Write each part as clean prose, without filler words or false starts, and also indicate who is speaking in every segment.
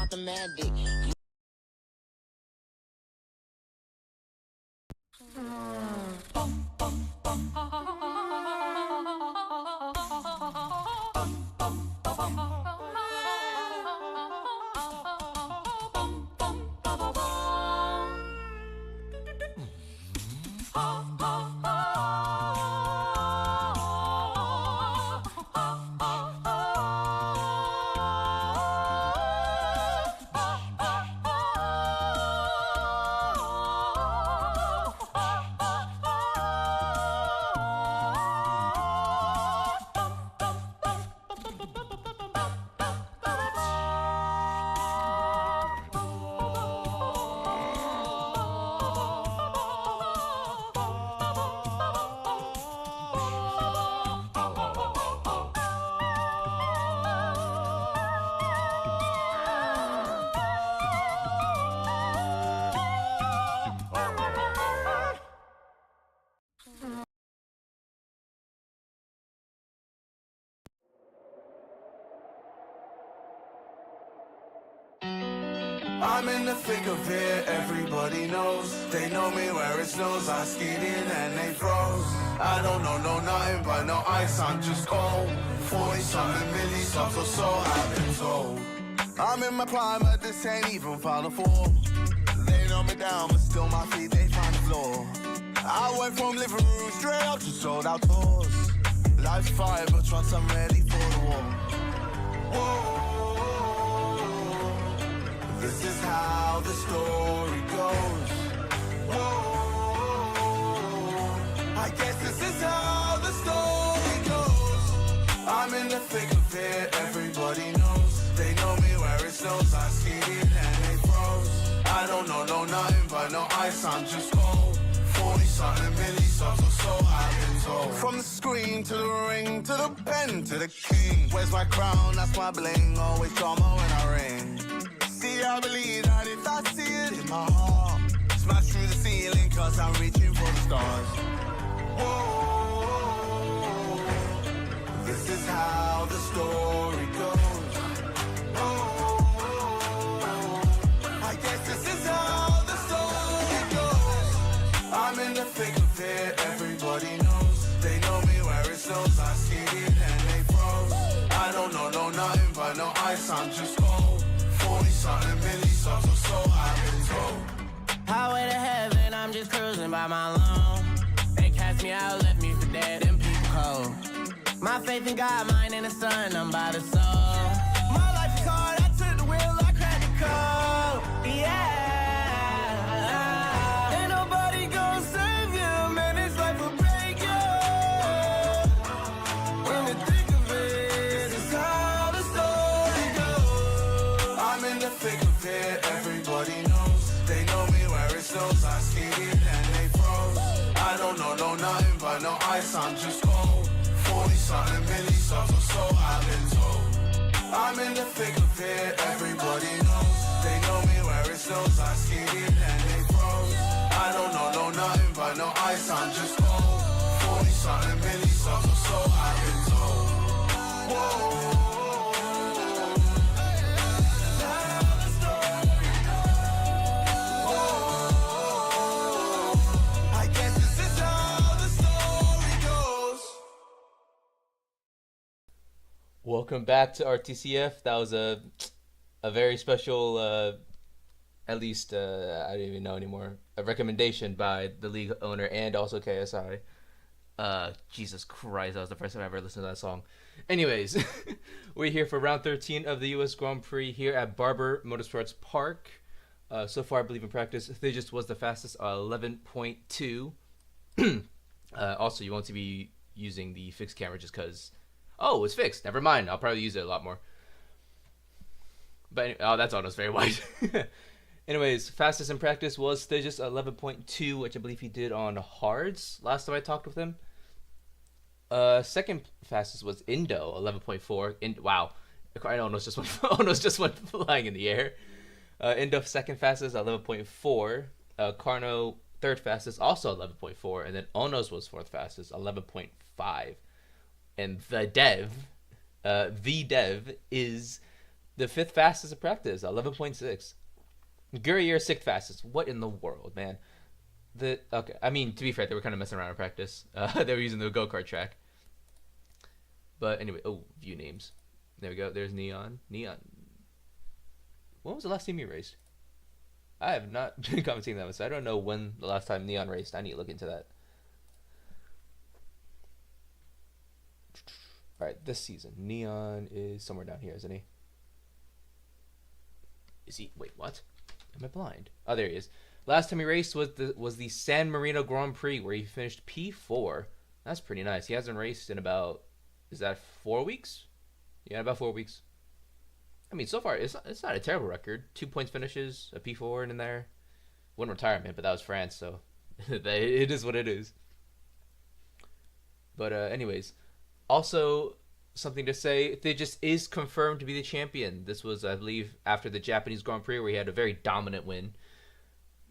Speaker 1: automatic.
Speaker 2: I'm in the thick of it, everybody knows. They know me where it snows, I skid in and they froze. I don't know nothing but no ice, I'm just cold. 40-something milli subs or so, I've been told. I'm in my prime, but this ain't even Final Four. They know me down, but still my feet, they find the floor. I went from living room straight up to sold out tours. Life's fire, but trust I'm ready for the war. Whoa. This is how the story goes. Whoa, I guess this is how the story goes. I'm in the thick of it, everybody knows. They know me where it snows, I skid in and they froze. I don't know nothing but no ice, I'm just cold. 40-something milli subs or so, I've been told. From the screen to the ring, to the pen, to the king. Where's my crown, that's my bling, always drama when I ring. See, I believe that if I see it in my heart, smash through the ceiling cause I'm reaching for the stars. Whoa, this is how the story goes. Whoa, I guess this is how the story goes. I'm in the thick of it, everybody knows. They know me where it snows, I skid in and they froze. I don't know nothing but no ice, I'm just cold. 40-something milli subs or so, I've been told.
Speaker 3: Highway to heaven, I'm just cruising by my lone. They cast me out, left me for dead and people cold. My faith in God, mine in the sun, I'm by the soul. My life is hard, I took the wheel, I cracked the code. Yeah. Ain't nobody gonna save you, man, this life will break you. In the thick of it, it's how the story goes.
Speaker 2: I'm in the thick of it, everybody knows. They know me where it snows, I skid in and they froze. I don't know nothing but no ice, I'm just cold. 40-something milli subs or so, I've been told. I'm in the thick of it, everybody knows. They know me where it snows, I skid in and they froze. I don't know nothing but no ice, I'm just cold. 40-something milli subs or so, I've been told. Whoa.
Speaker 4: Welcome back to RTCF. That was a very special, at least I don't even know anymore, a recommendation by the league owner and also KSI. Jesus Christ, that was the first time I ever listened to that song. Anyways, we're here for round 13 of the U.S. Grand Prix here at Barber Motorsports Park. So far, I believe in practice, Thijs was the fastest, 11.2. Also, you want to be using the fixed camera just because... Oh, it's fixed. Never mind. I'll probably use it a lot more. But oh, that's almost very wide. Anyways, fastest in practice was Thijs 11.2, which I believe he did on hards last time I talked with him. Second fastest was Indo 11.4. Wow, I almost just went flying in the air. Indo second fastest 11.4. Carno third fastest also 11.4, and then Onos was fourth fastest 11.5. And the dev is The 5th fastest in practice, 11.6. Gurrier 6th fastest. What in the world, man? Okay, I mean, to be fair, they were kind of messing around in practice. They were using the go-kart track. But anyway, view names. There we go. There's Neon. Neon. When was the last time you raced? I have not been commenting that much, so I don't know when the last time Neon raced. I need to look into that. Alright, this season. Neon is somewhere down here, isn't he? Is he? Wait, what? Am I blind? Oh, there he is. Last time he raced was the San Marino Grand Prix, where he finished P4. That's pretty nice. He hasn't raced in about, is that 4 weeks? Yeah, about 4 weeks. I mean, so far, it's not a terrible record. 2 points finishes, a P4 in there. One retirement, but that was France, so it is what it is. But anyways, also something to say, Thijs is confirmed to be the champion. This was, I believe, after the Japanese Grand Prix, where he had a very dominant win.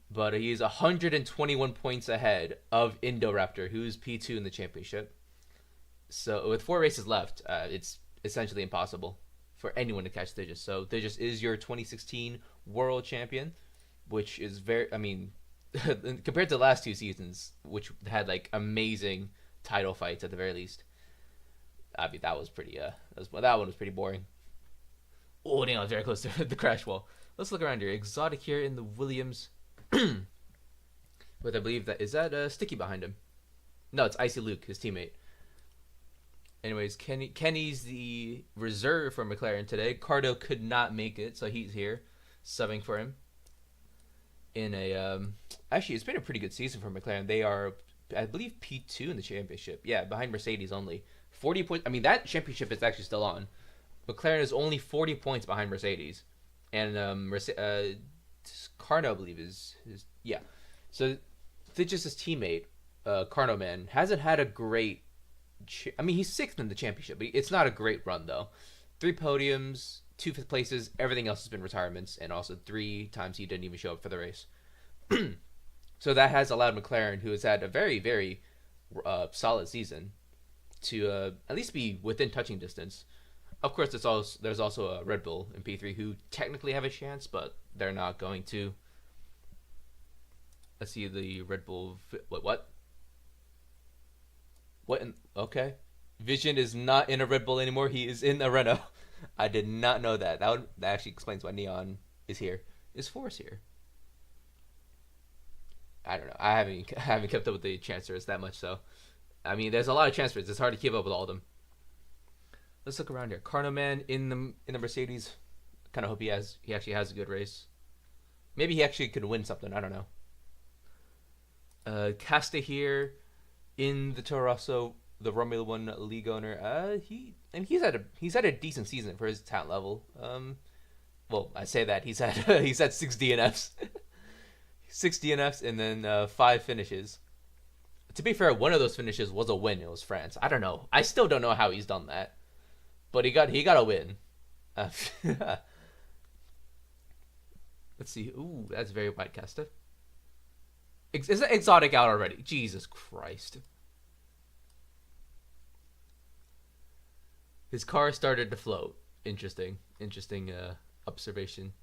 Speaker 4: But he is 121 points ahead of Indoraptor, who's P2 in the championship. So with 4 races left, it's essentially impossible for anyone to catch Thijs. So Thijs is your 2016 world champion, which is very, I mean, compared to the last 2 seasons, which had like amazing title fights at the very least. I mean, that was pretty, that one was pretty boring. Oh, damn, I was very close to the crash wall. Let's look around here. Exotic here in the Williams. With, I believe, is that Sticky behind him? No, it's Icy Luke, his teammate. Anyways, Kenny's the reserve for McLaren today. Cardo could not make it, so he's here, subbing for him. In a actually, it's been a pretty good season for McLaren. They are, I believe, P2 in the championship. Yeah, behind Mercedes only. 40 points. I mean, that championship is actually still on. McLaren is only 40 points behind Mercedes, and Cardo, I believe, is yeah. So Thijs' teammate, Carno Man, hasn't had a great. I mean, he's 6th in the championship, but it's not a great run though. 3 podiums, 2 5th places. Everything else has been retirements, and also 3 times he didn't even show up for the race. So that has allowed McLaren, who has had a very, very solid season, to at least be within touching distance. Of course, there's also a Red Bull in P3 who technically have a chance, but they're not going to. Let's see the Red Bull. What? Okay. Vision is not in a Red Bull anymore. He is in a Renault. I did not know that. That actually explains why Neon is here. Is Force here? I don't know. I haven't kept up with the transfers that much, so I mean, there's a lot of transfers. It's hard to keep up with all of them. Let's look around here. Carno Man in the Mercedes. Kind of hope he actually has a good race. Maybe he actually could win something. I don't know. Casta here in the Toro Rosso, the Formula 1 league owner. He's had a decent season for his talent level. Well, I say that he's had 6 DNFs. 6 DNFs and then 5 finishes. To be fair, one of those finishes was a win. It was France. I don't know. I still don't know how he's done that, but he got a win. Let's see. Ooh, that's very white, Casta. Is that Exotic out already? Jesus Christ. His car started to float. Interesting observation.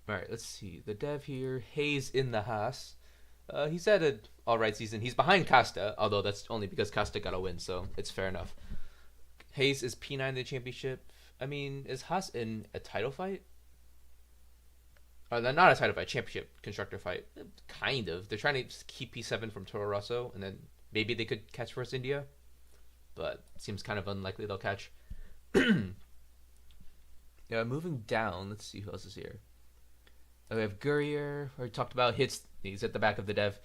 Speaker 4: All right, let's see. The dev here, Hayes in the Haas. He's had an alright season. He's behind Casta, although that's only because Casta got a win, so it's fair enough. Hayes is P9 in the championship. I mean, is Haas in a title fight? Not a title fight, championship constructor fight. Kind of. They're trying to keep P7 from Toro Rosso, and then maybe they could catch Force India, but it seems kind of unlikely they'll catch. Yeah, moving down, let's see who else is here. We have Gurrier, who we talked about. He's at the back of the dev.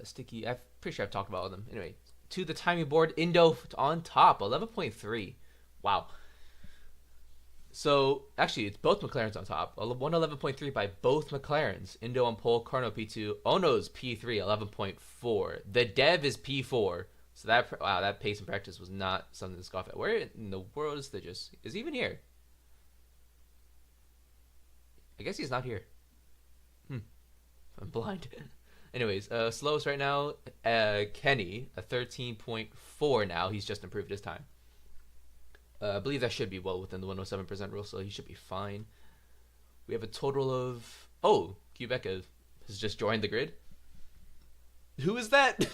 Speaker 4: Sticky, I'm pretty sure I've talked about all of them. Anyway, to the timing board, Indo on top, 11.3. Wow. So, actually, it's both McLarens on top. 111.3 by both McLarens. Indo on pole, Carno P2. Ono's P3, 11.4. The dev is P4. So that pace in practice was not something to scoff at. Where in the world is Thijs? Is he even here? I guess he's not here. I'm blind. Anyways, slowest right now, Kenny, a 13.4 now. He's just improved his time. I believe that should be well within the 107% rule, so he should be fine. We have a total of... Oh, Quebec has just joined the grid. Who is that?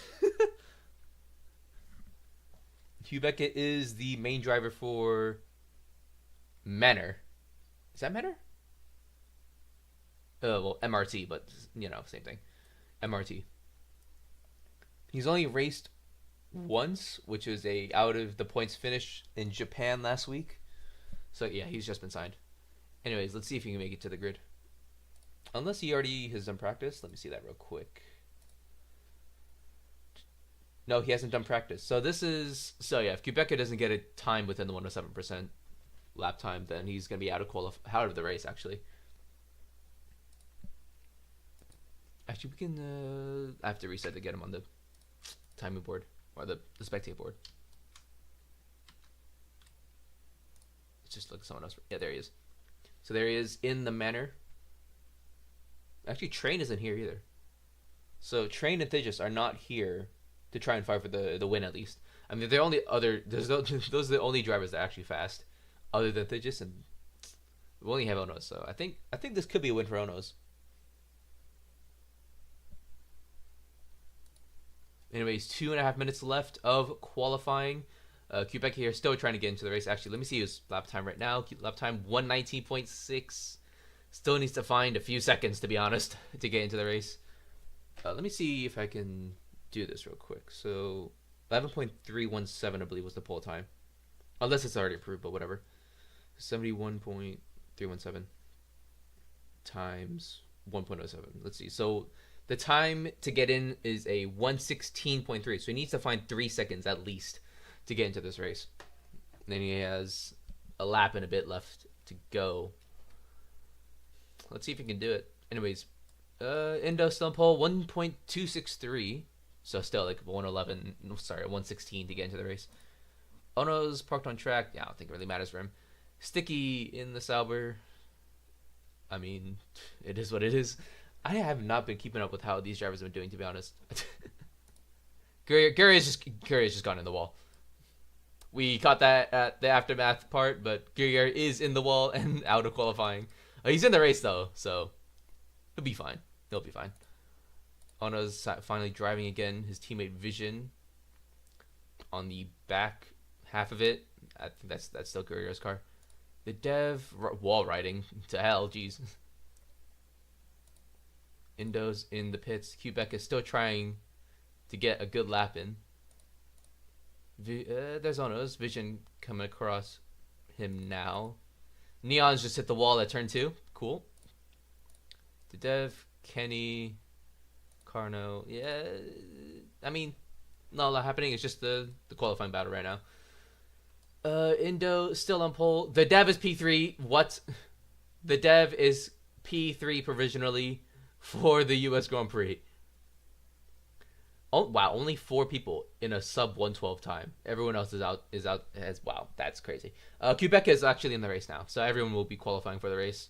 Speaker 4: Quebec is the main driver for Manor. Is that Manor? Well, MRT, but, you know, same thing. MRT. He's only raced once, which was a out of the points finish in Japan last week. So, yeah, he's just been signed. Anyways, let's see if he can make it to the grid. Unless he already has done practice. Let me see that real quick. No, he hasn't done practice. So this is... So, yeah, if Quebec doesn't get a time within the 107% lap time, then he's going to be out of the race, actually. Actually, we can... I have to reset to get him on the timing board. Or the spectate board. Let's just look at someone else. Yeah, there he is. So there he is in the Manor. Actually, Train isn't here either. So Train and Thigis are not here to try and fight for the win, at least. I mean, they're only other... those are the only drivers that are actually fast, other than Thigis, and we only have Onos. So I think this could be a win for Onos. Anyways, 2.5 minutes left of qualifying. Quebec here still trying to get into the race. Actually, let me see his lap time right now. Lap time 119.6. Still needs to find a few seconds, to be honest, to get into the race. Let me see if I can do this real quick. So 11.317, I believe, was the pole time. Unless it's already approved, but whatever. 71.317 times 1.07. Let's see. So the time to get in is a 116.3. So he needs to find 3 seconds at least to get into this race. And then he has a lap and a bit left to go. Let's see if he can do it. Anyways, Indo still on pole, 1.263. So still like 111, sorry, 116 to get into the race. Ono's parked on track. Yeah, I don't think it really matters for him. Sticky in the Sauber. I mean, it is what it is. I have not been keeping up with how these drivers have been doing, to be honest. Gary has just gone in the wall. We caught that at the aftermath part, but Gary is in the wall and out of qualifying. He's in the race though, so he'll be fine. He'll be fine. Ono's finally driving again. His teammate Vision on the back half of it. I think that's still Guerrero's car. The Dev wall riding to hell, jeez. Indo's in the pits. Quebec is still trying to get a good lap in. There's Ono's Vision coming across him now. Neon's just hit the wall at turn 2. Cool. The Dev, Kenny, Carno. Yeah, I mean, not a lot happening. It's just the qualifying battle right now. Indo still on pole. The Dev is P3. What? The Dev is P3 provisionally for the U.S. Grand Prix. Oh wow! Only 4 people in a sub 112 time. Everyone else is out. Wow, that's crazy. Quebec is actually in the race now, so everyone will be qualifying for the race.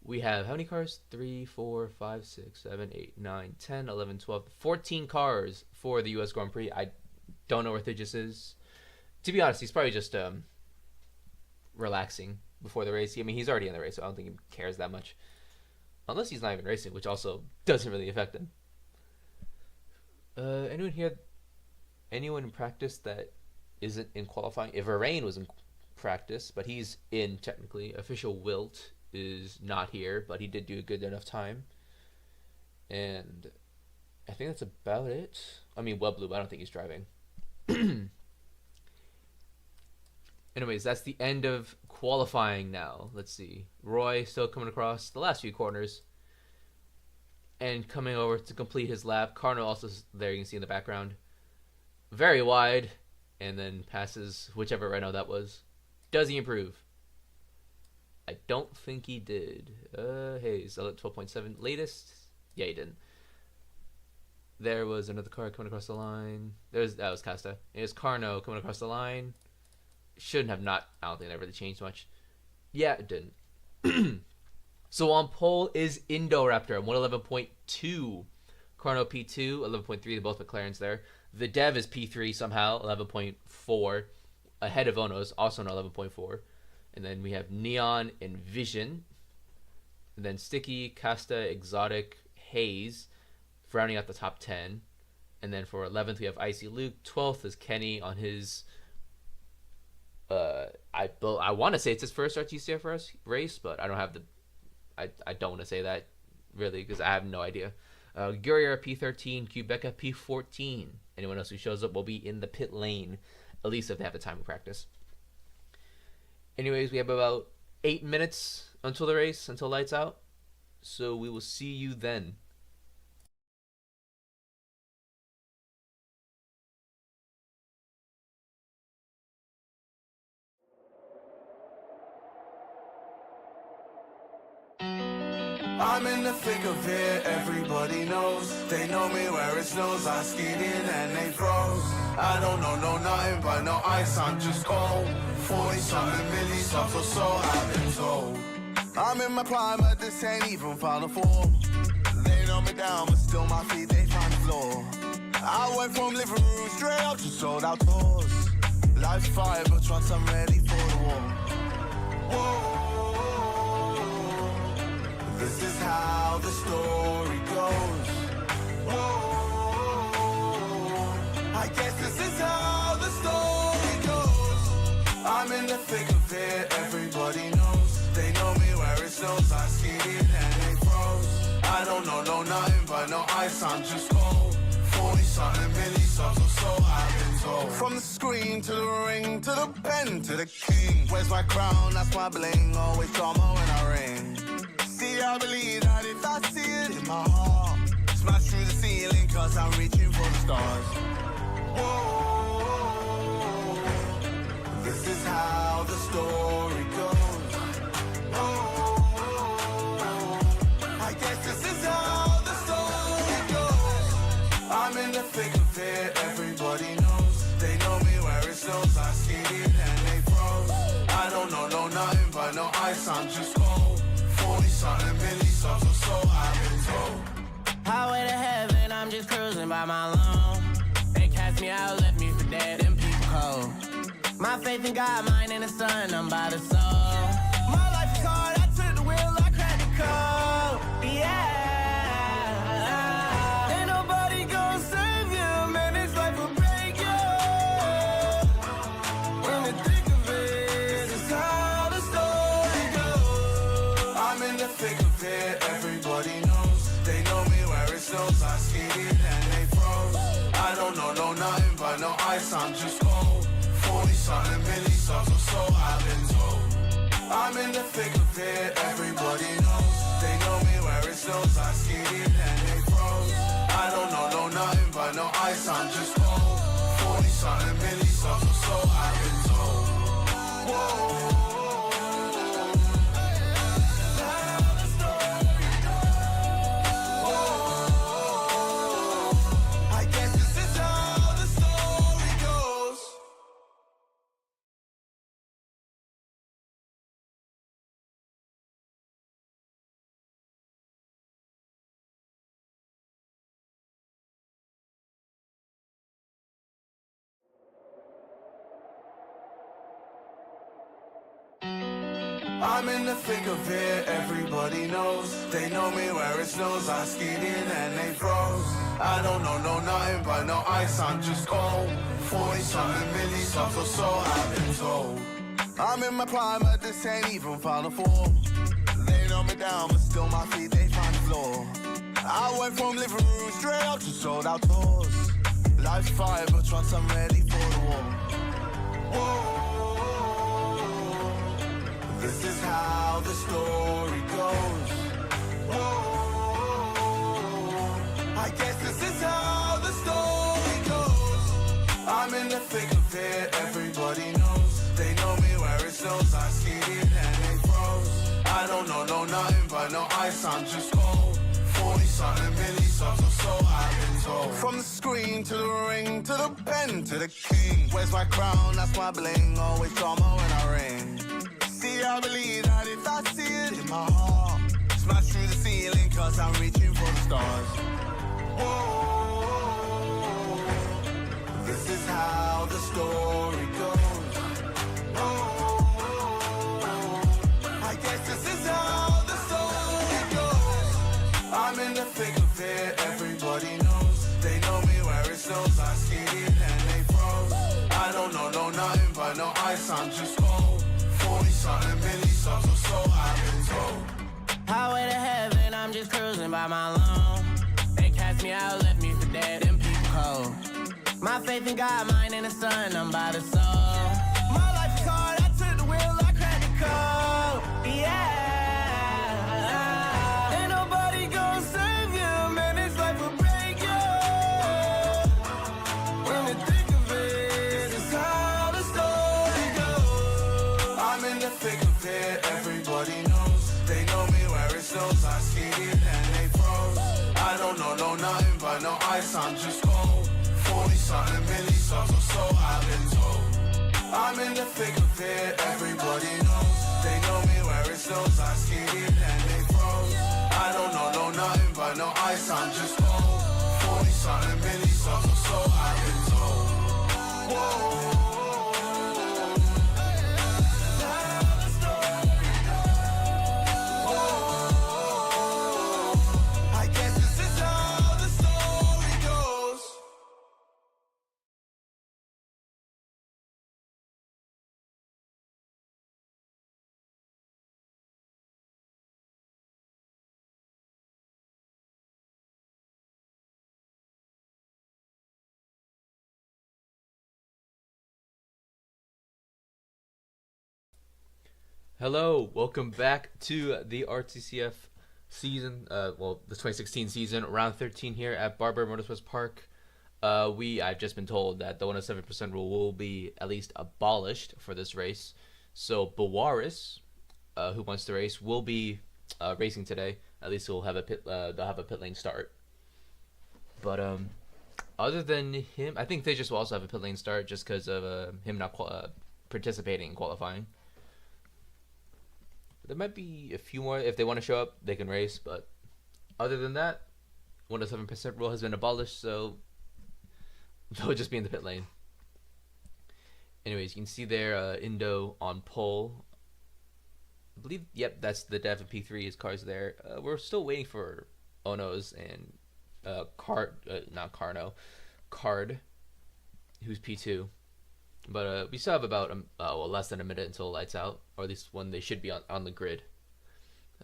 Speaker 4: We have how many cars? 3, 4, 5, 6, 7, 8, 9, 10, 11, 12, 14 cars for the U.S. Grand Prix. I don't know where Thigis is. To be honest, he's probably just relaxing before the race. I mean, he's already in the race, so I don't think he cares that much. Unless he's not even racing, which also doesn't really affect him. Anyone here? Anyone in practice that isn't in qualifying? If Rain was in practice, but he's in technically. Official Wilt is not here, but he did do a good enough time. And I think that's about it. I mean, Webloop, I don't think he's driving. Anyways, that's the end of qualifying now. Let's see. Roy still coming across the last few corners. And coming over to complete his lap. Carno also there, you can see in the background. Very wide. And then passes whichever Renault that was. Does he improve? I don't think he did. Hey, is that 12.7 latest? Yeah, he didn't. There was another car coming across the line. That was Casta. There's Carno coming across the line. Shouldn't have not. I don't think that really changed much. Yeah, it didn't. So on pole is Indoraptor, 111.2. Carno P2, 11.3. They're both McLarens there. The Dev is P3 somehow, 11.4. ahead of Ono's, also an 11.4. And then we have Neon and Vision. And then Sticky, Casta, Exotic, Haze, rounding out the top 10. And then for 11th, we have Icy Luke. 12th is Kenny on his... I want to say it's his first RTCF race, but I don't have the... I don't want to say that, really, because I have no idea. Guerrier P13, Quebeca P14. Anyone else who shows up will be in the pit lane, at least if they have the time to practice. Anyways, we have about 8 minutes until the race, until lights out. So we will see you then.
Speaker 2: I'm in the thick of it, everybody knows. They know me where it snows, I skied in and they froze. I don't know nothing but no ice, I'm just cold. 40 something milli subs or so, I've been told. I'm in my prime, but this ain't even final form. They know me down, but still my feet, they find the floor. I went from living room straight up to sold out tours. Life's fire, but once I'm ready for the war. Whoa. This is how the story goes. Whoa, I guess this is how the story goes. I'm in the thick of it, everybody knows. They know me where it snows, I skied in and they froze. I don't know nothing but no ice, I'm just cold. 40 something milli subs or so, I've been told. From the screen to the ring, to the pen, to the king. Where's my crown, that's my bling, always drama when I ring. See, I believe that if I see it in my heart, smash through the ceiling, cause I'm reaching for the stars. Whoa, this is how the story goes. Whoa, I guess this is how the story goes. I'm in the thick of it, everybody knows. They know me where it snows, I skied in and they froze. I don't know nothing but no ice, I'm just cold. 40 something milli subs or so, I've been told.
Speaker 3: Highway to heaven, I'm just cruising by my lone. They cast me out, left me for dead and people cold. My faith in God, mine in the sun, I'm by the soul. My life is hard, I took the wheel, I cracked the code. Yeah. Ain't nobody gonna save you, man, this life will break you. In the thick of it, it's how the story goes.
Speaker 2: I'm in the thick of it, everybody knows. They know me where it snows, I skied in and they froze. I don't know nothing but no ice, I'm just cold. 40 something milli subs or so, I've been told. I'm in the thick of it, everybody knows. They know me where it snows, I skied in and they froze. I don't know nothing but no ice, I'm just cold. 40 something milli subs or so, I've been told. Whoa. I'm in the thick of it, everybody knows. They know me where it snows, I skied in and they froze. I don't know nothing but no ice, I'm just cold. 40 something milli subs or so, I've been told. I'm in my prime, but this ain't even final form. They know me down, but still my feet, they find the floor. I went from living room straight up to sold out tours. Life's fire, but once I'm ready for the war. Whoa. This is how the story goes. Whoa, I guess this is how the story goes. I'm in the thick of it, everybody knows. They know me where it snows, I skied in and they froze. I don't know nothing but no ice, I'm just cold. 40 something milli subs or so, I've been told. From the screen to the ring, to the pen, to the king. Where's my crown, that's my bling, always drama when I ring. See, I believe that if I see it in my heart, smash through the ceiling, cause I'm reaching for the stars. Whoa, this is how the story goes. something, many songs, or so I've been told.
Speaker 3: Highway to heaven, I'm just cruising by my loan. They cast me out, left me for dead and people cold. My faith in God, mine in the sun, I'm by the soul. My life is hard, I took the wheel, I cracked the code. Yeah. Ain't nobody gonna save you, man, this life will break you. When you think of it, it's how the story goes.
Speaker 2: I'm in the thick of it, everybody knows. They know me where it snows, I skated and they froze. I don't know nothing but no ice, I'm just cold. 40 something, many songs, or so I've been told. I'm in the thick of it, everybody knows. They know me where it snows, I skated and they froze. I don't know nothing but no ice, I'm just cold. 40 something, many songs, or so I've been told. Whoa. I guess this is how the story goes.
Speaker 4: Hello, welcome back to the RTCF season, the 2016 season, round 13 here at Barber Motorsports Park. I've just been told that the 107% rule will be at least abolished for this race. So Bawaris, who wants to race, will be racing today. At least they'll have a pit lane start. But other than him, I think they just will also have a pit lane start just because of him not participating in qualifying. There might be a few more. If they want to show up, they can race. But other than that, 107% rule has been abolished, so they'll just be in the pit lane. Anyways, you can see there Indo on pole. I believe, yep, that's the Dev and P3. His car's there. We're still waiting for Ono's and Card, who's P2. But we still have about less than a minute until lights out, or at least when they should be on the grid.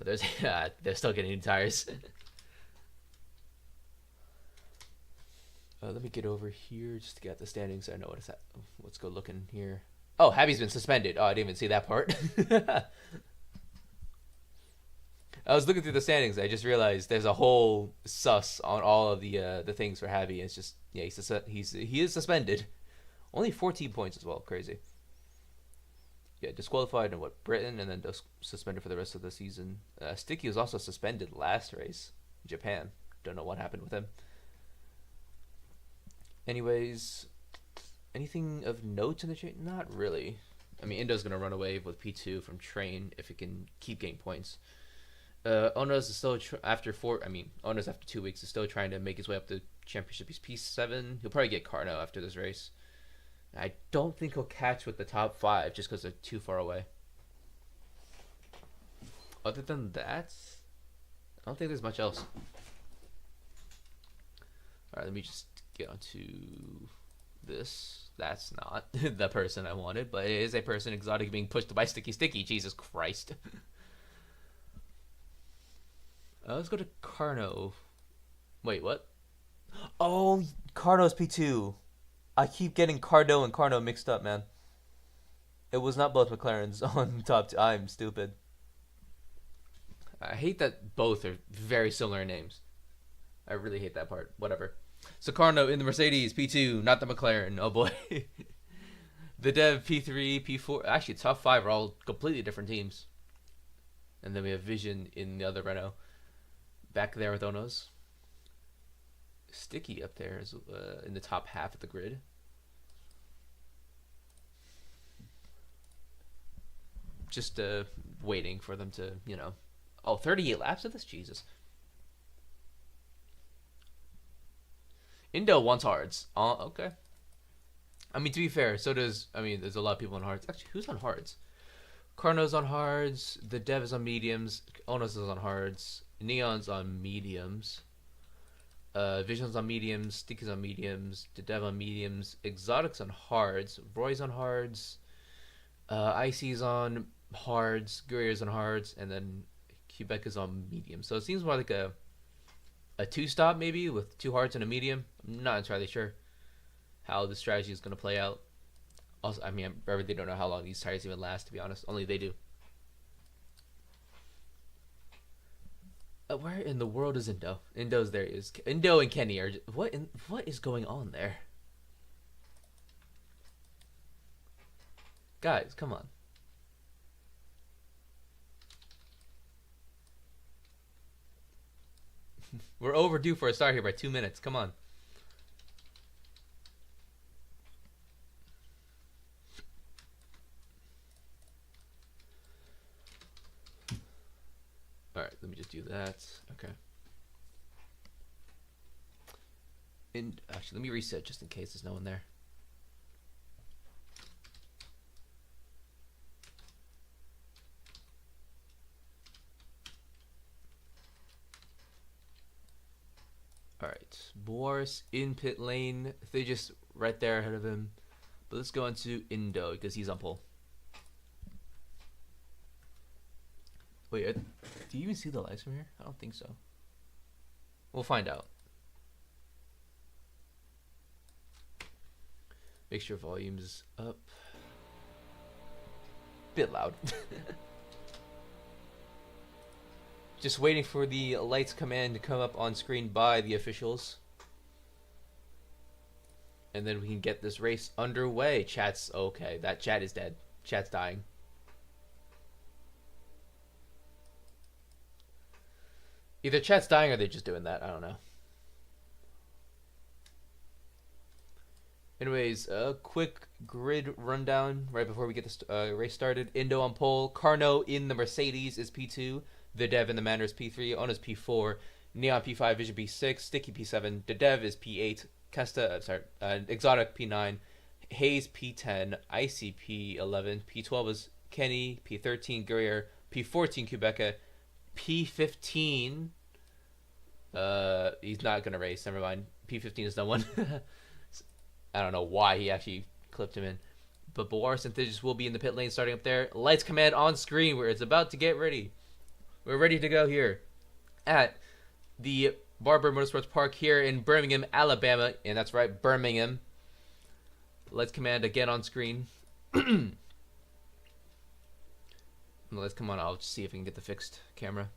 Speaker 4: They're still getting new tires. Let me get over here just to get the standings. So I know what is that. Let's go looking here. Oh, Happy's been suspended. Oh, I didn't even see that part. I was looking through the standings. I just realized there's a whole sus on all of the things for Happy. It's just he is suspended. Only 14 points as well. Crazy. Yeah, disqualified in Britain, and then suspended for the rest of the season. Sticky was also suspended last race, Japan. Don't know what happened with him. Anyways, anything of note in the chain? Not really. I mean, Indo's gonna run away with P2 from train if it can keep getting points. Ono's is still Ono's after 2 weeks is still trying to make his way up the championship. He's P7. He'll probably get Carno after this race. I don't think he'll catch with the top 5 just because they're too far away. Other than that, I don't think there's much else. Alright, let me just get onto this. That's not the person I wanted, but it is a person exotic being pushed by Sticky. Jesus Christ. Let's go to Carno. Wait, what? Oh, Carno's P2. I keep getting Cardo and Carno mixed up, man. It was not both McLarens on top 2. I'm stupid. I hate that both are very similar names. I really hate that part. Whatever. So Carno in the Mercedes, P2, not the McLaren. Oh boy. The Dev, P3, P4. Actually, top 5 are all completely different teams. And then we have Vision in the other Renault. Back there with Ono's. Sticky up there is in the top half of the grid. Just waiting for them to, 38 laps of this? Jesus. Indo wants hards. Okay. I mean, to be fair, there's a lot of people on hards. Actually, who's on hards? Carno's on hards. The Dev is on mediums. Ono's is on hards. Neon's on mediums. Vision's on mediums, Sticky's on mediums, the Dev on mediums, Exotic's on hards, Roy's on hards, Icy's on hards, Guerrier's on hards, and then Quebec is on medium. So it seems more like a two-stop maybe with 2 hards and a medium. I'm not entirely sure how the strategy is going to play out. Also, I mean, I really don't know how long these tires even last, to be honest. Only they do. Where in the world is Indo? Indo's there. Is Indo and Kenny are just, what is going on there? Guys, come on. We're overdue for a start here by 2 minutes. Come on. Alright, let me just do that. Okay. And actually, let me reset just in case there's no one there. Alright, Boris in pit lane. They just right there ahead of him. But let's go into Indo because he's on pole. Wait, do you even see the lights from here? I don't think so. We'll find out. Make sure volume's up. Bit loud. Just waiting for the lights command to come up on screen by the officials. And then we can get this race underway. Chat's okay. That chat is dead. Chat's dying. Either chat's dying or they're just doing that. I don't know. Anyways, a quick grid rundown right before we get this race started. Indo on pole. Carno in the Mercedes is P2. The Dev in the Manor is P3. Ona's P4. Neon P5. Vision P6. Sticky P7. The Dev is P8. Kesta, Exotic P9. Hayes P10. Icy P11. P12 is Kenny. P13 Guerrier. P14 Quebeca. P15. He's not gonna race. Never mind. P15 is no one. I don't know why he actually clipped him in. But Boris and Thigis will be in the pit lane starting up there. Lights command on screen where it's about to get ready. We're ready to go here at the Barber Motorsports Park here in Birmingham, Alabama. And that's right, Birmingham. Lights command again on screen. Let's come on. I'll just see if we can get the fixed camera.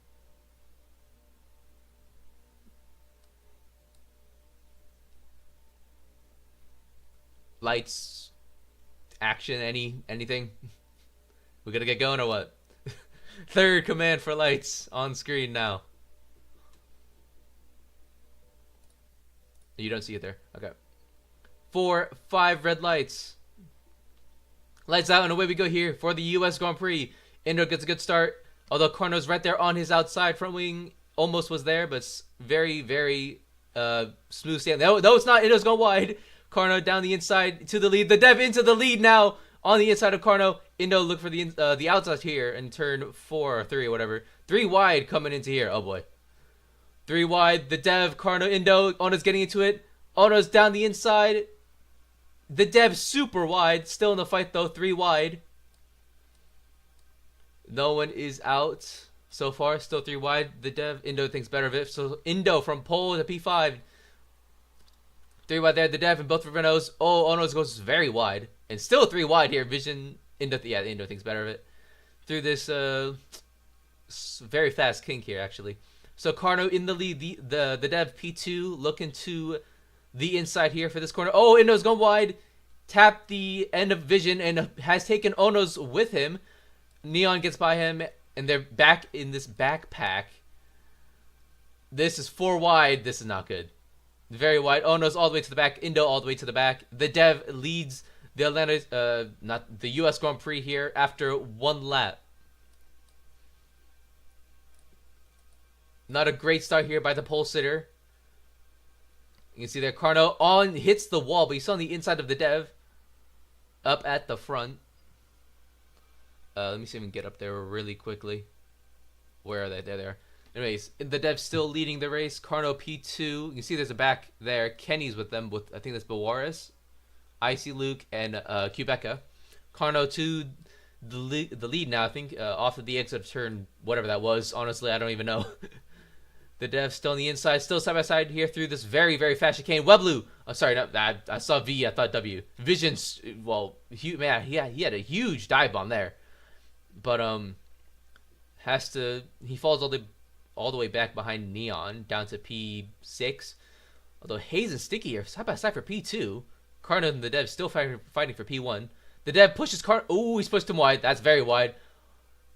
Speaker 4: Lights, action, anything. We gotta get going or what? Third command for lights on screen now. You don't see it there. Okay. 4, 5 red lights. Lights out and away we go here for the U.S. Grand Prix. Indo gets a good start. Although Carno's right there on his outside front wing. Almost was there, but very, very smooth stand. No, it's not. Indo's going wide. Carno down the inside to the lead. The Dev into the lead now on the inside of Carno. Indo look for the outside here and turn 4 or 3 or whatever. 3 wide coming into here. Oh boy. 3 wide. The Dev, Carno, Indo. Ono's getting into it. Ono's down the inside. The Dev super wide. Still in the fight though. 3 wide. No one is out so far. Still 3 wide. The Dev, Indo thinks better of it. So Indo from pole to P5. 3 wide there. The Dev and both Renaults. Oh, Ono's goes very wide. And still 3 wide here. Vision. Indo, yeah, Indo thinks better of it. Through this very fast kink here, actually. So Carno in the lead. The Dev P2 looking to the inside here for this corner. Oh, Indo's going wide. Tapped the end of Vision and has taken Ono's with him. Neon gets by him. And they're back in this backpack. This is 4 wide. This is not good. Very wide. Ono's all the way to the back. Indo all the way to the back. The Dev leads the Atlanta, not the U.S. Grand Prix here after 1 lap. Not a great start here by the pole sitter. You can see there, Carno hits the wall, but he's on the inside of the Dev. Up at the front. Let me see if we can get up there really quickly. Where are they? There they are. Anyways, the Dev's still leading the race. Carno P2. You can see there's a back there. Kenny's with them with, I think that's Bowaris, Icy Luke, and Quebeca. Carno to the lead now. I think off of the exit of turn, whatever that was. Honestly, I don't even know. The Dev still on the inside, still side by side here through this very, very fast chicane. Weblu. Oh, sorry, no, I saw V. I thought W. Vision's, well, man, he had a huge dive bomb there, but he falls all the way back behind Neon down to P6. Although Hayes and Sticky are side by side for P2. Carno and the Dev still fighting for P1. The Dev pushes Carno. Oh, he's pushed him wide. That's very wide.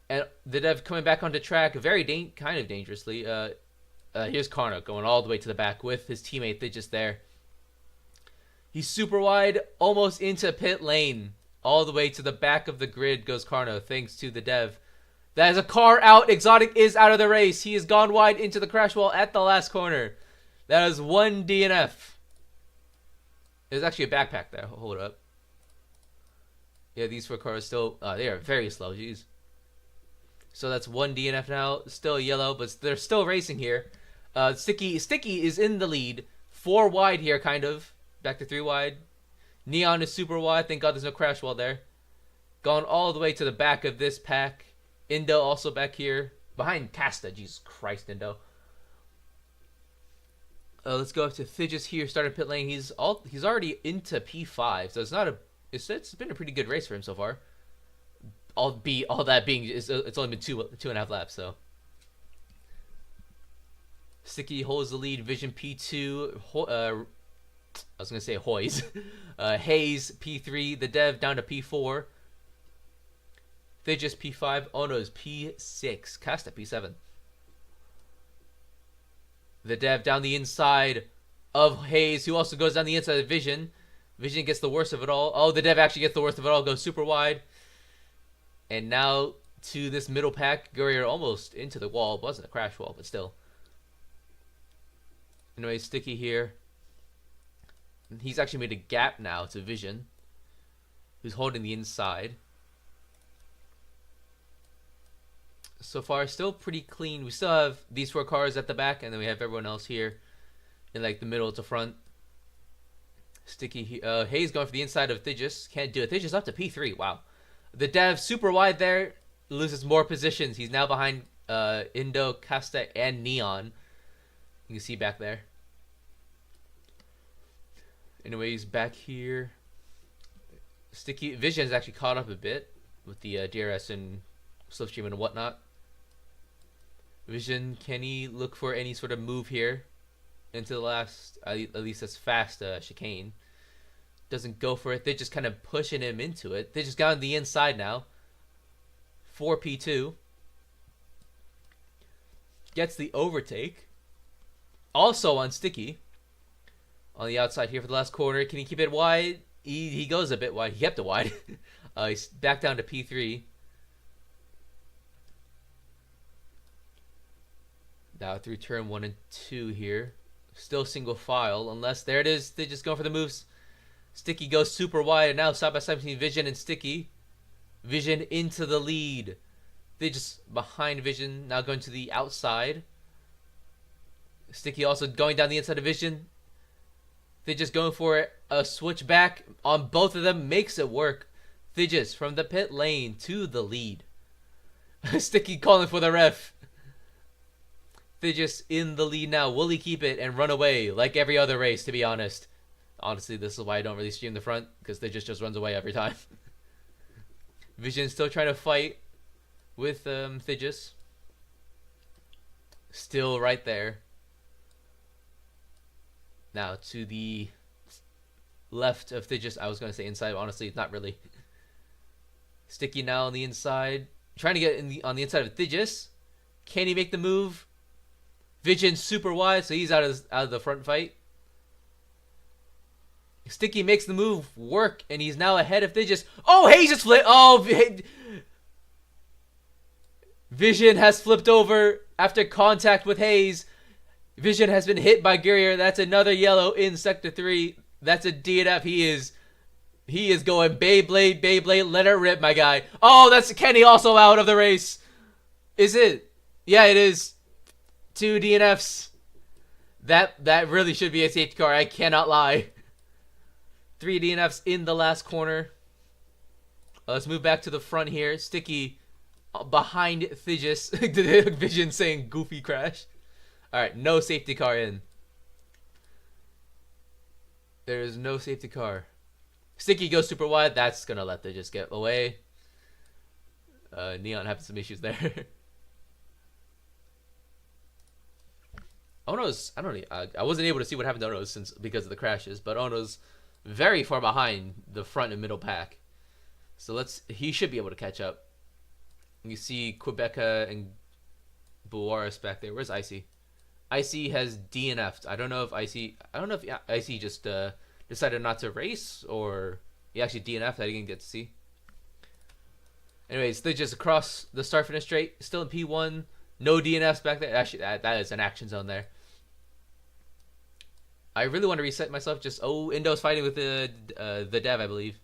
Speaker 4: And the Dev coming back onto track, kind of dangerously. Here's Carno going all the way to the back with his teammate Thigis there. He's super wide, almost into pit lane. All the way to the back of the grid goes Carno, thanks to the Dev. That is a car out. Exotic is out of the race. He has gone wide into the crash wall at the last corner. That is 1 DNF. There's actually a backpack there. Hold up. Yeah, these 4 cars still, they are very slow. Jeez. So that's 1 DNF now. Still yellow, but they're still racing here. Sticky is in the lead. 4 wide here, kind of. Back to 3 wide. Neon is super wide. Thank God there's no crash wall there. Gone all the way to the back of this pack. Indo also back here. Behind Casta. Jesus Christ, Indo. Let's go up to Thigis here. Starting pit lane. He's already into P5. So it's been a pretty good race for him so far. All that being, it's only been two and a half laps, so. Sticky holds the lead. Vision P2. I was gonna say Hoyes. Hayes P3. The Dev down to P4. Thigis P5. Ono's P6. Casta P7. The Dev down the inside of Hayes, who also goes down the inside of Vision. Vision gets the worst of it all. Oh, the Dev actually gets the worst of it all. Goes super wide. And now to this middle pack. Gurrier almost into the wall. It wasn't a crash wall, but still. Anyway, Sticky here. He's actually made a gap now to Vision, who's holding the inside. So far, still pretty clean. We still have these 4 cars at the back, and then we have everyone else here in like the middle to front. Sticky, Hayes going for the inside of Thigis. Can't do it. Thigis up to P3. Wow. The Dev super wide there. Loses more positions. He's now behind Indo, Casta, and Neon. You can see back there. Anyway, he's back here. Sticky Vision is actually caught up a bit with the DRS and slipstream and whatnot. Vision, can he look for any sort of move here into the last, at least this fast chicane? Doesn't go for it. They're just kind of pushing him into it. They just got on the inside now. 4P2. Gets the overtake. Also on Sticky. On the outside here for the last corner. Can he keep it wide? He goes a bit wide. He kept it wide. He's back down to P3. Now through turn 1 and 2 here. Still single file. Unless, there it is. They just go for the moves. Sticky goes super wide. And now side by side between Vision and Sticky. Vision into the lead. They just behind Vision. Now going to the outside. Sticky also going down the inside of Vision. They're just going for a switch back on both of them. Makes it work. Thigis from the pit lane to the lead. Sticky calling for the ref. Thigis in the lead now. Will he keep it and run away like every other race, to be honest? Honestly, this is why I don't really stream the front, because Thigis just runs away every time. Vision still trying to fight with Thigis. Still right there. Now to the left of Thigis. I was going to say inside, but honestly, not really. Sticky now on the inside. Trying to get on the inside of Thigis. Can he make the move? Vision super wide, so he's out of the front fight. Sticky makes the move work, and he's now ahead of Thigis. Oh, Hayes just flipped. Oh, Vision has flipped over after contact with Hayes. Vision has been hit by Gurrier. That's another yellow in Sector 3. That's a DNF. He is going Beyblade, let her rip, my guy. Oh, that's Kenny also out of the race. Is it? Yeah, it is. 2 DNFs. That really should be a safety car. I cannot lie. 3 DNFs in the last corner. Let's move back to the front here. Sticky behind Thigis. The Vision saying goofy crash. Alright, no safety car in. There is no safety car. Sticky goes super wide. That's going to let Thigis get away. Neon having some issues there. Ono's, I don't know, I wasn't able to see what happened to Ono's because of the crashes, but Ono's very far behind the front and middle pack. So he should be able to catch up. You see Quebeca and Buaris back there. Where's Icy? Icy has DNF'd. I don't know if Icy just decided not to race, or he actually DNF'd. I didn't get to see. Anyways, they just across the start finish straight, still in P1. No DNFs back there. Actually, that is an action zone there. I really want to reset myself. Indo's fighting with the dev, I believe.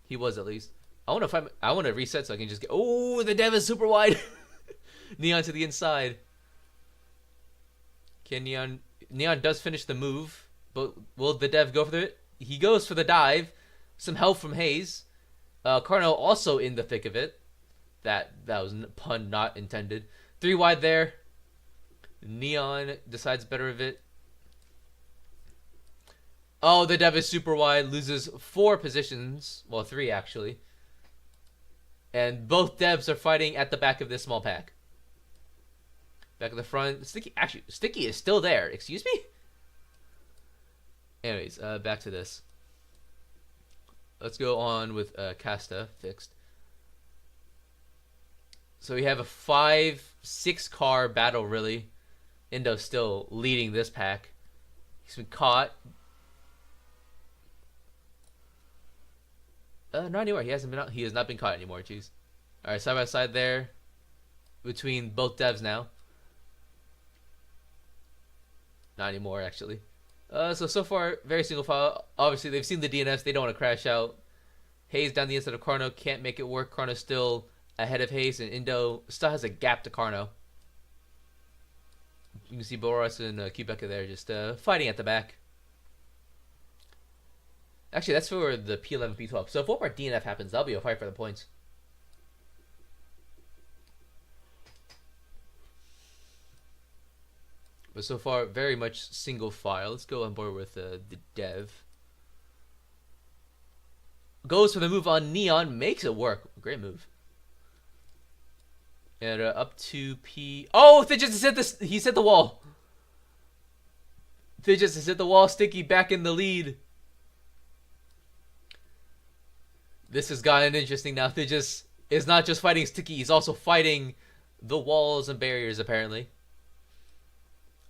Speaker 4: He was, at least. I want to reset so I can just get. Oh, the dev is super wide. Neon to the inside. Can Neon does finish the move, but will the dev go for it? He goes for the dive. Some help from Hayes. Carno also in the thick of it. That was a pun not intended. 3 wide there. Neon decides better of it. Oh, the dev is super wide. Loses 4 positions. Well, 3 actually. And both devs are fighting at the back of this small pack. Back of the front. Sticky is still there. Excuse me? Anyways, back to this. Let's go on with Casta fixed. So we have a 5-6 car battle, really. Indo's still leading this pack. He's been caught. Not anymore. He hasn't been out. He has not been caught anymore. Jeez. All right, side by side there, between both devs now. Not anymore, actually. So far, very single file. Obviously, they've seen the DNS. They don't want to crash out. Hayes down the inside of Carno. Can't make it work. Carno's still ahead of Hayes, and Indo still has a gap to Carno. You can see Boris and Quebeca there just fighting at the back. Actually, that's for the P11, P12. So if one more DNF happens, that'll be a fight for the points. But so far, very much single file. Let's go on board with the dev. Goes for the move on Neon. Makes it work. Great move. And up to P. Oh, Thigis has hit this. He's hit the wall. Thigis has hit the wall. Sticky back in the lead. This has gotten interesting now. Thigis is not just fighting Sticky. He's also fighting the walls and barriers, apparently.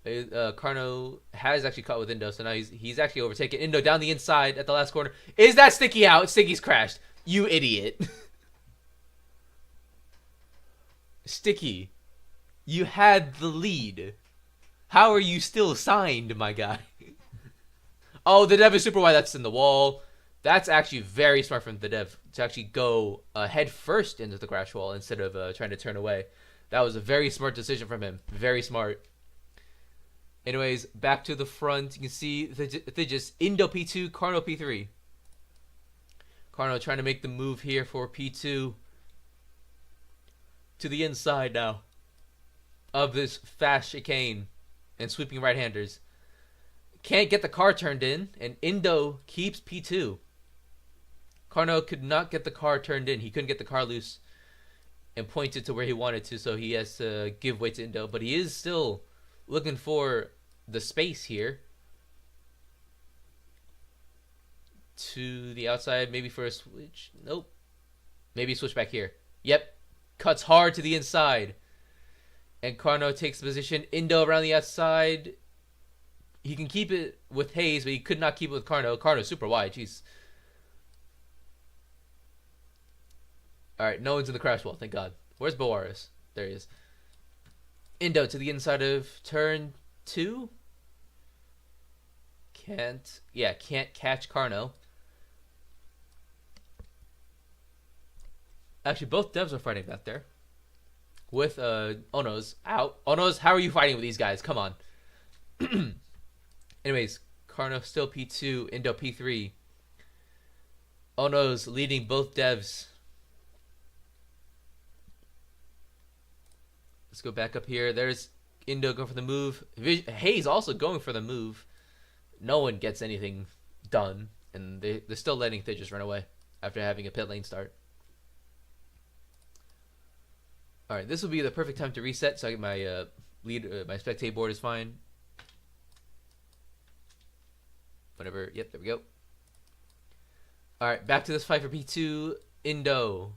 Speaker 4: Carno has actually caught with Indo, so now he's actually overtaken Indo down the inside at the last corner. Is that Sticky out? Sticky's crashed. You idiot. Sticky, you had the lead. How are you still signed, my guy? Oh, the dev is super wide. That's in the wall. That's actually very smart from the dev to actually go head first into the crash wall instead of trying to turn away. That was a very smart decision from him. Very smart. Anyways, back to the front. You can see Thigis, Indo P2, Carno P3. Carno trying to make the move here for P2. To the inside now of this fast chicane and sweeping right-handers. Can't get the car turned in, and Indo keeps P2. Carno could not get the car turned in. He couldn't get the car loose and point it to where he wanted to, so he has to give way to Indo. But he is still looking for the space here. To the outside, maybe for a switch. Nope. Maybe switch back here. Yep. Cuts hard to the inside. And Carno takes the position. Indo around the outside. He can keep it with Hayes, but he could not keep it with Carno. Carno's super wide. Jeez. Alright, no one's in the crash wall. Thank God. Where's Boaris? There he is. Indo to the inside of turn 2. Can't catch Carno. Actually, both devs are fighting back there. With Ono's out. Ono's, how are you fighting with these guys? Come on. Anyways, Carno still P2, Indo P3. Ono's leading both devs. Let's go back up here. There's Indo going for the move. Hayes also going for the move. No one gets anything done, and they're still letting Thidges run away after having a pit lane start. All right, this will be the perfect time to reset, so I get my my spectate board is fine. Whatever. Yep, there we go. All right, back to this fight for P2. Indo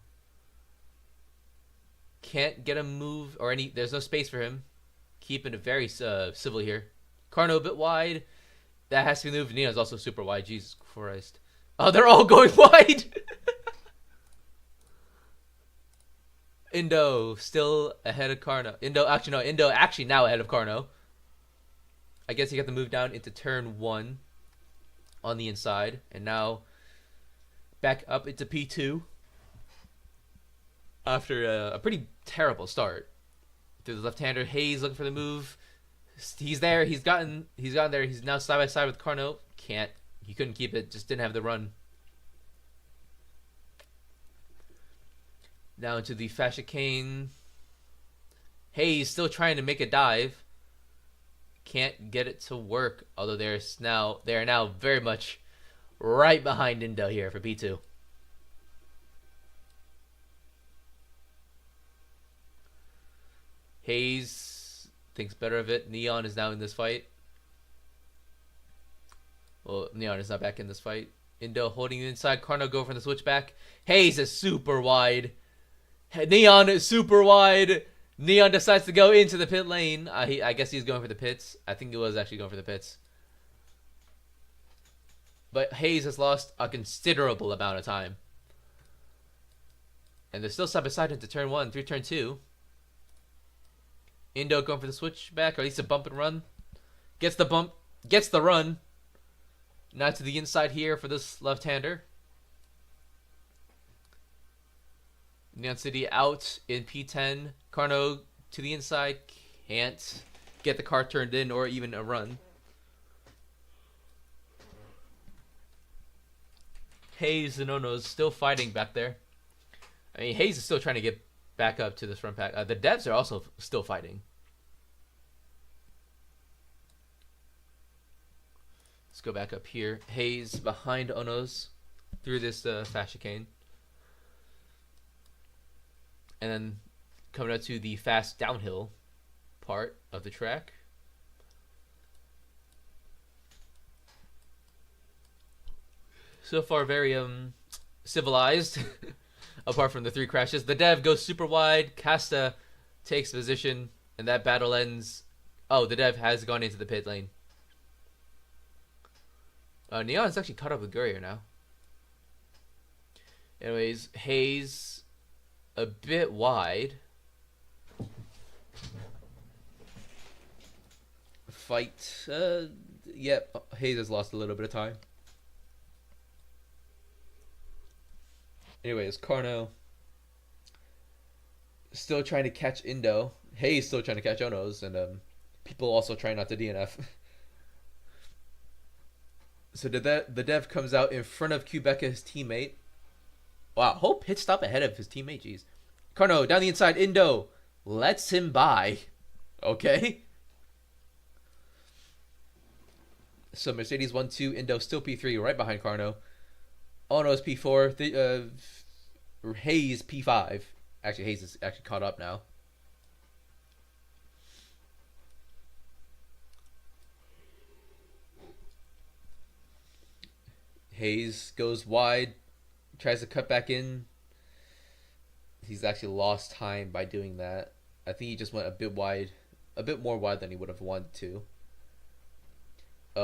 Speaker 4: can't get a move or any. There's no space for him. Keeping it very civil here. Carno a bit wide. That has to be moved. Neon's also super wide. Jesus Christ. Oh, they're all going wide. Indo still ahead of Carno. Indo actually now ahead of Carno. I guess he got the move down into turn 1 on the inside. And now back up into P2. After a pretty terrible start. Through the left-hander. Hayes looking for the move. He's there. He's gotten there. He's now side by side with Carno. He couldn't keep it. Just didn't have the run. Now into the Fascia Cane. Hayes still trying to make a dive. Can't get it to work. Although they are now very much right behind Indo here for P2. Hayes thinks better of it. Neon is now in this fight. Well, Neon is not back in this fight. Indo holding the inside. Carno go for the switchback. Hayes is super wide. Neon is super wide. Neon decides to go into the pit lane. I guess he's going for the pits. I think he was actually going for the pits. But Hayes has lost a considerable amount of time. And they're still side by side into turn 1 through turn 2. Indo going for the switchback, or at least a bump and run. Gets the bump, gets the run. Now to the inside here for this left-hander. Neon City out in P10. Carno to the inside. Can't get the car turned in or even a run. Hayes and Ono's still fighting back there. I mean, Hayes is still trying to get back up to this front pack. The devs are also still fighting. Let's go back up here. Hayes behind Ono's through this Fascia Cane. And then coming up to the fast downhill part of the track. So far very civilized. Apart from the 3 crashes. The dev goes super wide. Casta takes position. And that battle ends. Oh, the dev has gone into the pit lane. Neon's actually caught up with Gurrier now. Anyways, Hayes a bit wide. Fight. Yep, Hayes has lost a little bit of time. Anyways, Carno still trying to catch Indo. Hayes still trying to catch Ono's, and people also trying not to DNF. So the dev comes out in front of Quebec, his teammate. Wow, whole pit stop ahead of his teammate. Jeez. Carno down the inside. Indo lets him by. Okay. So Mercedes 1-2. Indo still P3, right behind Carno. Ono's P4. Hayes P5. Actually, Hayes is actually caught up now. Hayes goes wide, tries to cut back in. He's actually lost time by doing that. I think he just went a bit wide, a bit more wide than he would have wanted to.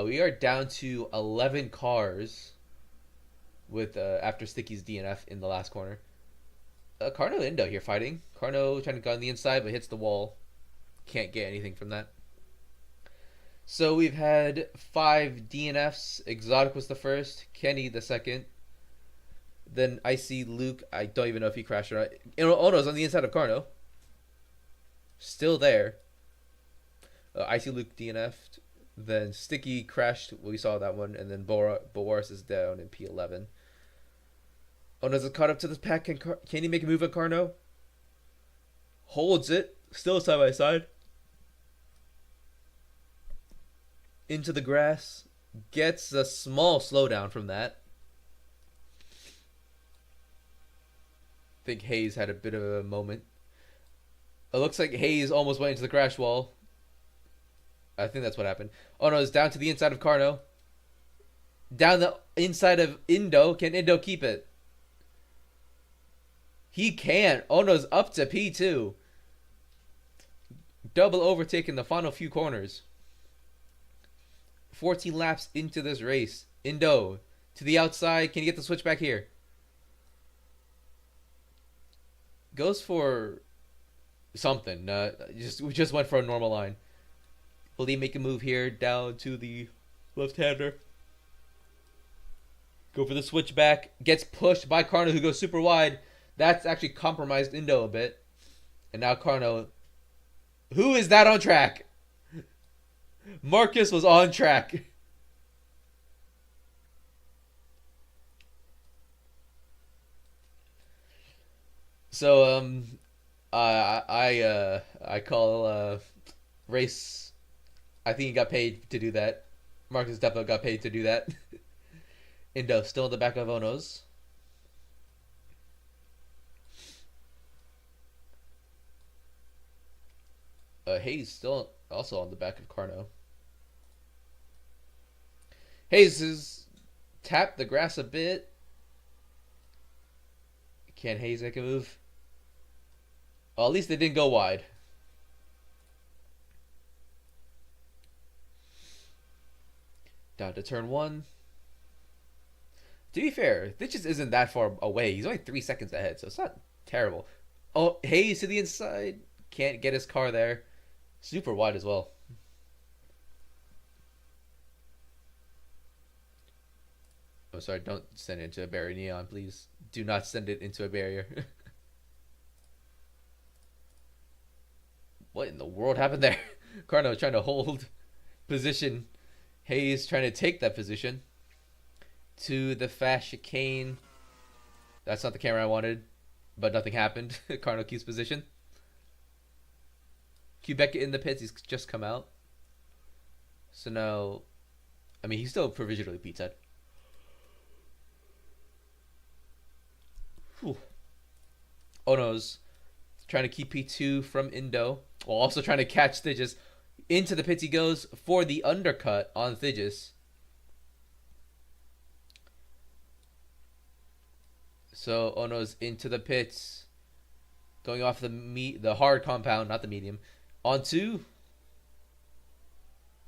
Speaker 4: We are down to 11 cars with after Sticky's DNF in the last corner. Carno and Indo here fighting. Carno trying to go on the inside but hits the wall. Can't get anything from that. So we've had 5 DNFs. Exotic was the first. Kenny the second. Then I see Luke. I don't even know if he crashed or not. Ono's on the inside of Carno. Still there. I see Luke DNF'd. Then Sticky crashed. We saw that one. And then Boris is down in P11. Ono's caught up to this pack. Can he make a move on Carno? Holds it. Still side by side. Into the grass. Gets a small slowdown from that. I think Hayes had a bit of a moment. It looks like Hayes almost went into the crash wall. I think that's what happened. Oh no, it's down to the inside of Carno. Down the inside of Indo. Can Indo keep it? He can't. Oh no's up to P2. Double overtake in the final few corners. 14 laps into this race. Indo to the outside. Can you get the switch back here? Goes for something. We just went for a normal line. Will he make a move here down to the left-hander? Go for the switchback. Gets pushed by Carno, who goes super wide. That's actually compromised Indo a bit. And now Carno. Who is that on track? Marcus was on track. So I call race. I think he got paid to do that. Marcus definitely got paid to do that. Indo still in the back of Ono's. Hayes still also on the back of Carno. Hayes has tapped the grass a bit. Can Hayes make a move? Well, at least they didn't go wide. Down to turn 1. To be fair, this just isn't that far away. He's only 3 seconds ahead, so it's not terrible. Oh, Hayes to the inside. Can't get his car there. Super wide as well. Oh, sorry. Don't send it into a barrier, Neon, please. Do not send it into a barrier. What in the world happened there? Carno trying to hold position. Hayes trying to take that position. To the fast chicane. That's not the camera I wanted, but nothing happened. Carno keeps position. Quebec in the pits. He's just come out. So now, I mean, he's still provisionally P10. Ono's trying to keep P2 from Indo, while also trying to catch Thigis. Into the pits he goes for the undercut on Thigis. So Ono's into the pits, going off the hard compound, not the medium, onto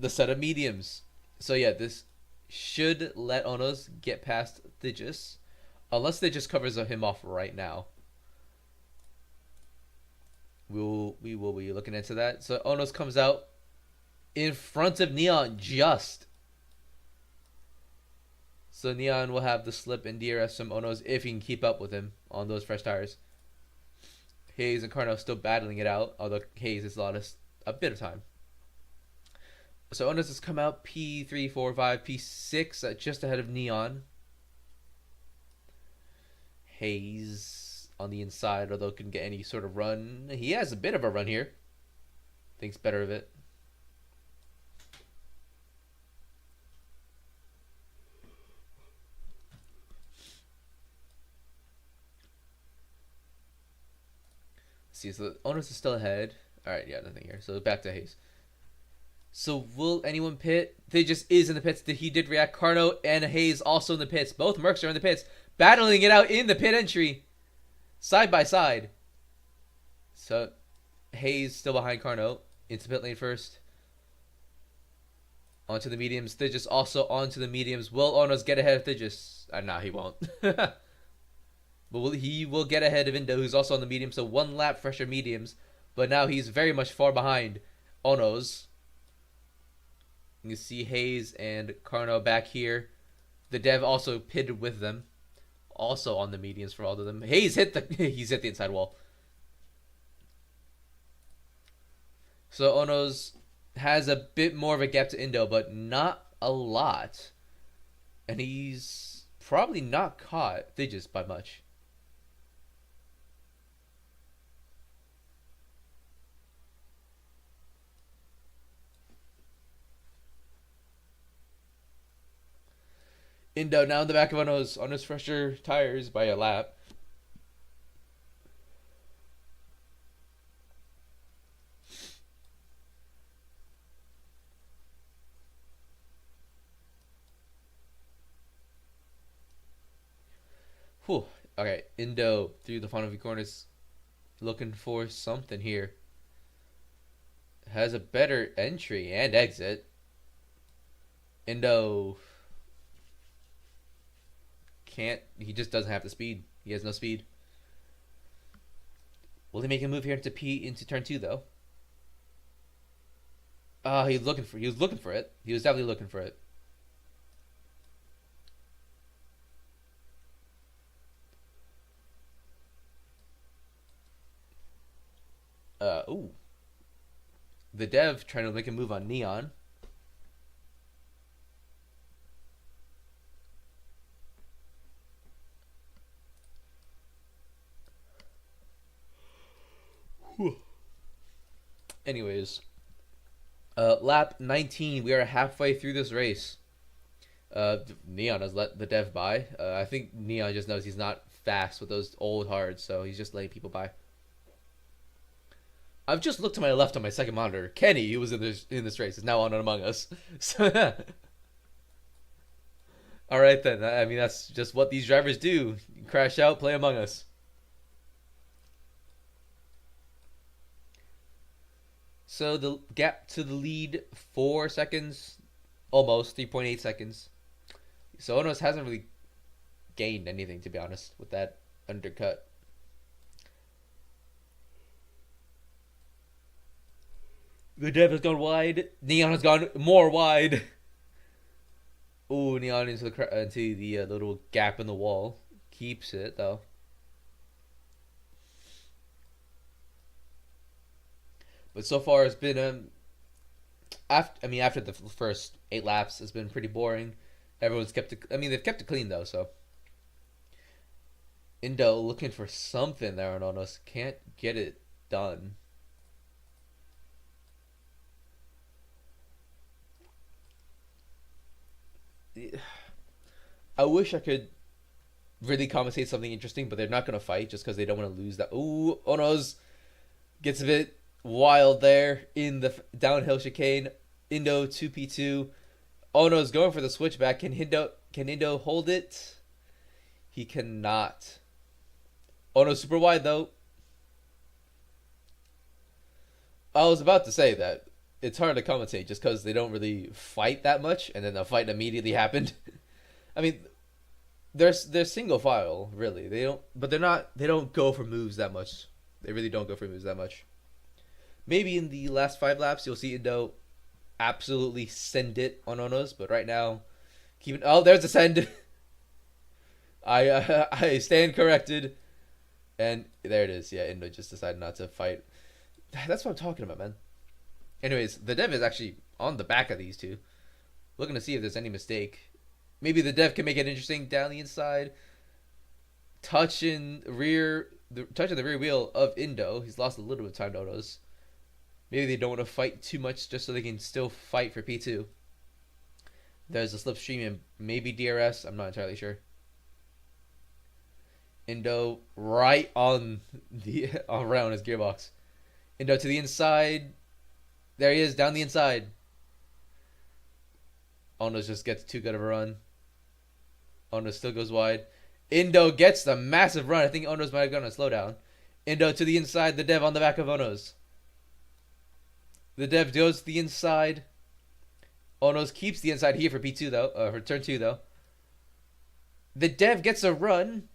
Speaker 4: the set of mediums. So yeah, this should let Ono's get past Thigis, unless Thigis covers him off right now. We will be looking into that. So Ono's comes out in front of Neon just. So Neon will have the slip and DRS from Ono's if he can keep up with him on those fresh tires. Hayes and Carno still battling it out, although Hayes has lost a bit of time. So Ono's has come out P3, 4, 5, P6, just ahead of Neon. Hayes on the inside, although couldn't get any sort of run. He has a bit of a run here. Thinks better of it. See, so the Owners is still ahead. Alright, yeah, nothing here. So back to Hayes. So will anyone pit? They just is in the pits. He did react. Carno and Hayes also in the pits. Both Mercs are in the pits. Battling it out in the pit entry. Side by side. So Hayes still behind Carno. Into pit lane first. Onto the mediums. Thigis also onto the mediums. Will Onos get ahead of Thigis? Nah, he won't. But he will get ahead of Indo, who's also on the medium. So 1 lap fresher mediums. But now he's very much far behind Onos. You can see Hayes and Carno back here. The dev also pitted with them. Also on the mediums for all of them. Hayes hit the inside wall. So Onos has a bit more of a gap to Indo, but not a lot. And he's probably not caught Thigis by much. Indo now in the back of Ono's fresher tires by a lap. Whew. Okay, Indo through the final few corners, looking for something here. Has a better entry and exit. Indo can't. He just doesn't have the speed. He has no speed. Will he make a move here into turn 2 though? He was looking for it. He was definitely looking for it. Ooh. The dev trying to make a move on Neon. Whew. Anyways, lap 19. We are halfway through this race. Neon has let the dev by. I think Neon just knows he's not fast with those old hards, so he's just letting people by. I've just looked to my left on my second monitor. Kenny, who was in this race, is now on Among Us. So, all right then. I mean, that's just what these drivers do. You crash out, play Among Us. So the gap to the lead, 4 seconds, almost 3.8 seconds. So Onos hasn't really gained anything, to be honest, with that undercut. The dev has gone wide. Neon has gone more wide. Ooh, Neon into the little gap in the wall. Keeps it though. But so far it's been after the first 8 laps, it's been pretty boring. Everyone's kept it. I mean, they've kept it clean though. So Indo looking for something there on Onos, can't get it done. I wish I could really commentate something interesting, but they're not going to fight just because they don't want to lose that. Ooh, Onos gets a bit wild there in the downhill chicane. Indo 2P2. Ono's going for the switchback. Can Indo hold it? He cannot. Ono's super wide though. I was about to say that it's hard to commentate just because they don't really fight that much, and then the fight immediately happened. I mean, they're single file, really. They don't go for moves that much. They really don't go for moves that much. Maybe in the last 5 laps you'll see Indo absolutely send it on Onos, but right now, there's a send. I stand corrected, and there it is. Yeah, Indo just decided not to fight. That's what I'm talking about, man. Anyways, the dev is actually on the back of these two, looking to see if there's any mistake. Maybe the dev can make it interesting down the inside, touching the rear wheel of Indo. He's lost a little bit of time to Onos. Maybe they don't want to fight too much just so they can still fight for P2. There's a slipstream and maybe DRS. I'm not entirely sure. Indo right on around his gearbox. Indo to the inside. There he is, down the inside. Onos just gets too good of a run. Onos still goes wide. Indo gets the massive run. I think Onos might have gone a slowdown. Indo to the inside. The dev on the back of Onos. The dev goes to the inside. Onos keeps the inside here for P2 though. For turn 2 though. The dev gets a run.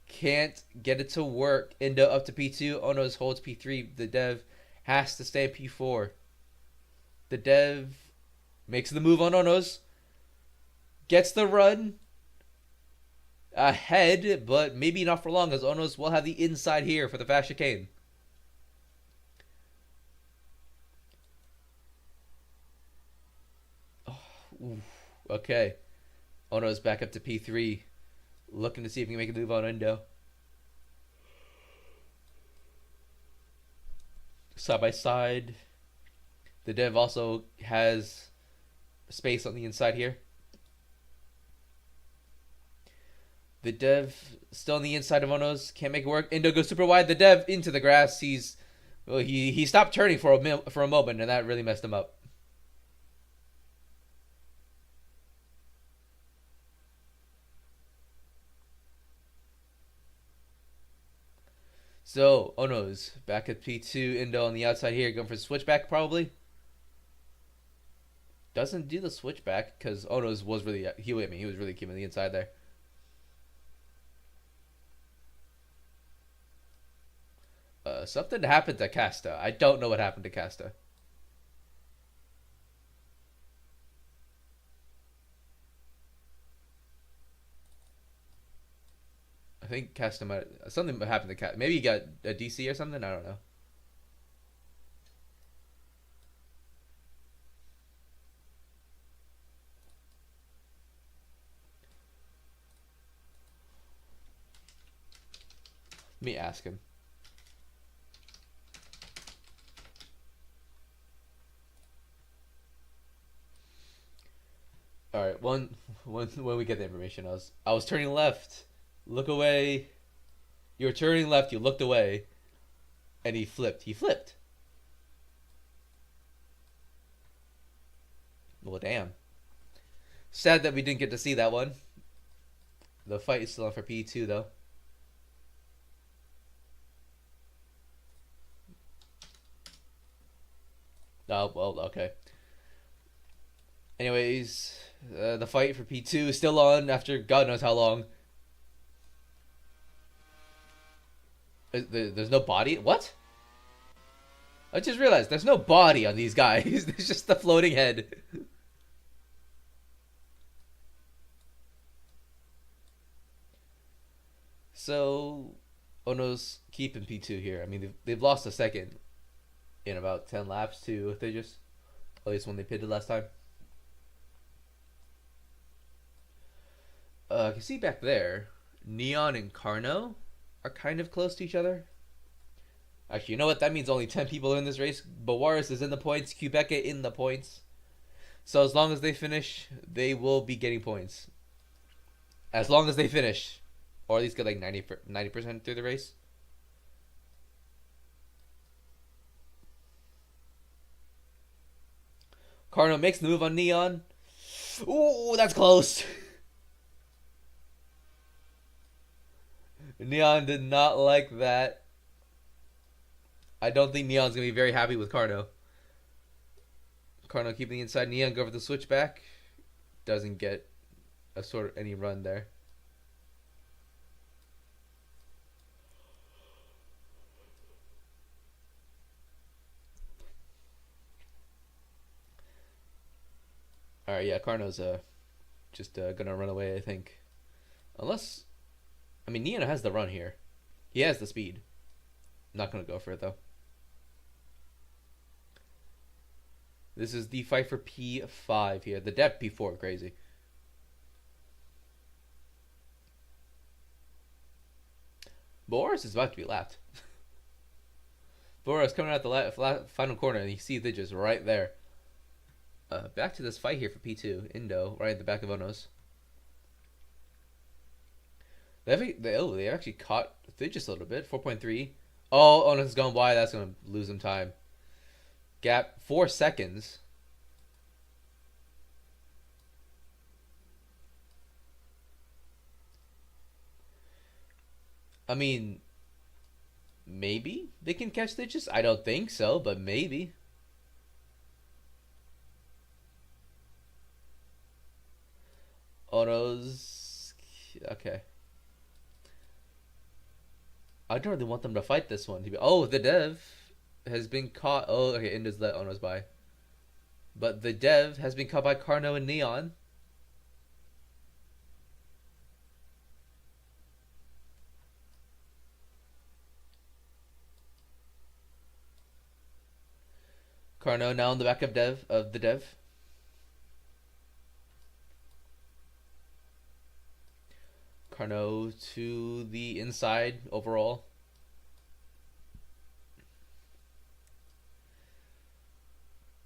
Speaker 4: Can't get it to work. Indo up to P2. Onos holds P3. The dev has to stay at P4. The dev makes the move on Onos. Gets the run. Ahead, but maybe not for long, as Onos will have the inside here for the fast chicane. Ooh, okay. Ono's back up to P3. Looking to see if he can make a move on Indo. Side by side. The dev also has space on the inside here. The dev still on the inside of Ono's. Can't make it work. Indo goes super wide. The dev into the grass. He stopped turning for a moment, and that really messed him up. So, Ono's back at P2. Indo on the outside here. Going for the switchback, probably. Doesn't do the switchback because Ono's was really... He was really keeping the inside there. Something happened to Casta. I don't know what happened to Casta. I think Casta might... Something happened to Casta. Maybe he got a DC or something? I don't know. Let me ask him. All right, when we get the information, I was turning left. Look away. You were turning left. You looked away, and he flipped. He flipped. Well, damn. Sad that we didn't get to see that one. The fight is still on for P2 though. Oh well, okay. Anyways, the fight for P2 is still on after God knows how long. There's no body? What? I just realized there's no body on these guys. There's just the floating head. So, Ono's keeping P2 here. I mean, they've lost a second in about 10 laps too. They just, at least when they pitted last time. I can see back there, Neon and Carno are kind of close to each other. Actually, you know what? That means only 10 people are in this race. Bowaris is in the points. Quebeca in the points. So as long as they finish, they will be getting points. As long as they finish. Or at least get like 90% through the race. Carno makes the move on Neon. Ooh, that's close. Neon did not like that. I don't think Neon's going to be very happy with Carno. Carno keeping the inside. Neon go for the switchback. Doesn't get a sort of any run there. Alright, yeah, Carno's just gonna run away, I think. Unless... I mean, Neon has the run here. He has the speed. I'm not gonna go for it, though. This is the fight for P5 here. The depth P4, crazy. Boris is about to be lapped. Boris coming out the final corner, and you see the just right there. Back to this fight here for P2. Indo, right at the back of Ono's. They actually caught Thidgis a little bit. 4.3. Oh, Ono's gone wide. That's going to lose him time. Gap 4 seconds. I mean, maybe they can catch Thidgis. I don't think so, but maybe. Ono's... Okay. I don't really want them to fight this one. Oh, the dev has been caught. Oh, okay, Indo's let Ono's by. But the dev has been caught by Carno and Neon. Carno now in the back of the dev. Carno to the inside overall.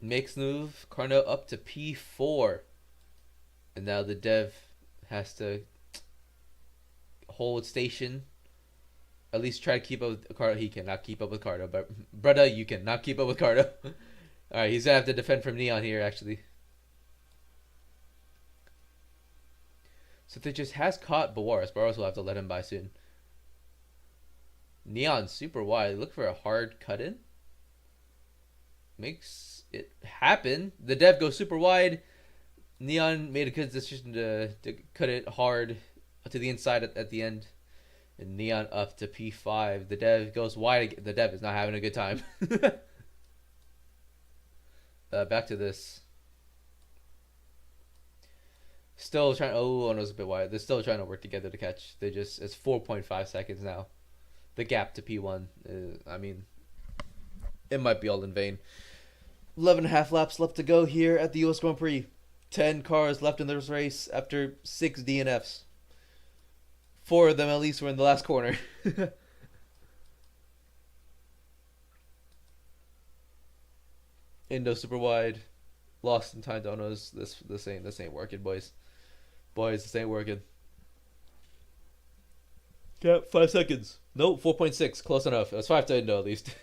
Speaker 4: Makes move. Carno up to P4. And now the dev has to
Speaker 1: hold station. At least try to keep up with Cardo. He cannot keep up with Cardo, but brother, you cannot keep up with Cardo. All right, he's gonna have to defend from Neon here, actually. So they just has caught Boris. Boris will have to let him by soon. Neon super wide. Look for a hard cut in. Makes it happen. The dev goes super wide. Neon made a good decision to cut it hard to the inside at the end. And Neon up to P5. The dev goes wide. The dev is not having a good time. Back to this. Still trying. Oh, no, it's a bit wide. They're still trying to work together to catch. It's 4.5 seconds now. The gap to P1. I mean, it might be all in vain. 11.5 laps left to go here at the US Grand Prix. 10 cars left in this race after 6 DNFs. 4 of them at least were in the last corner. Indo super wide. Lost in time to Ono's. This ain't working, boys. Boys, this ain't working. Cap, 5 seconds. Nope, 4.6. Close enough. That's 5 to Indo at least.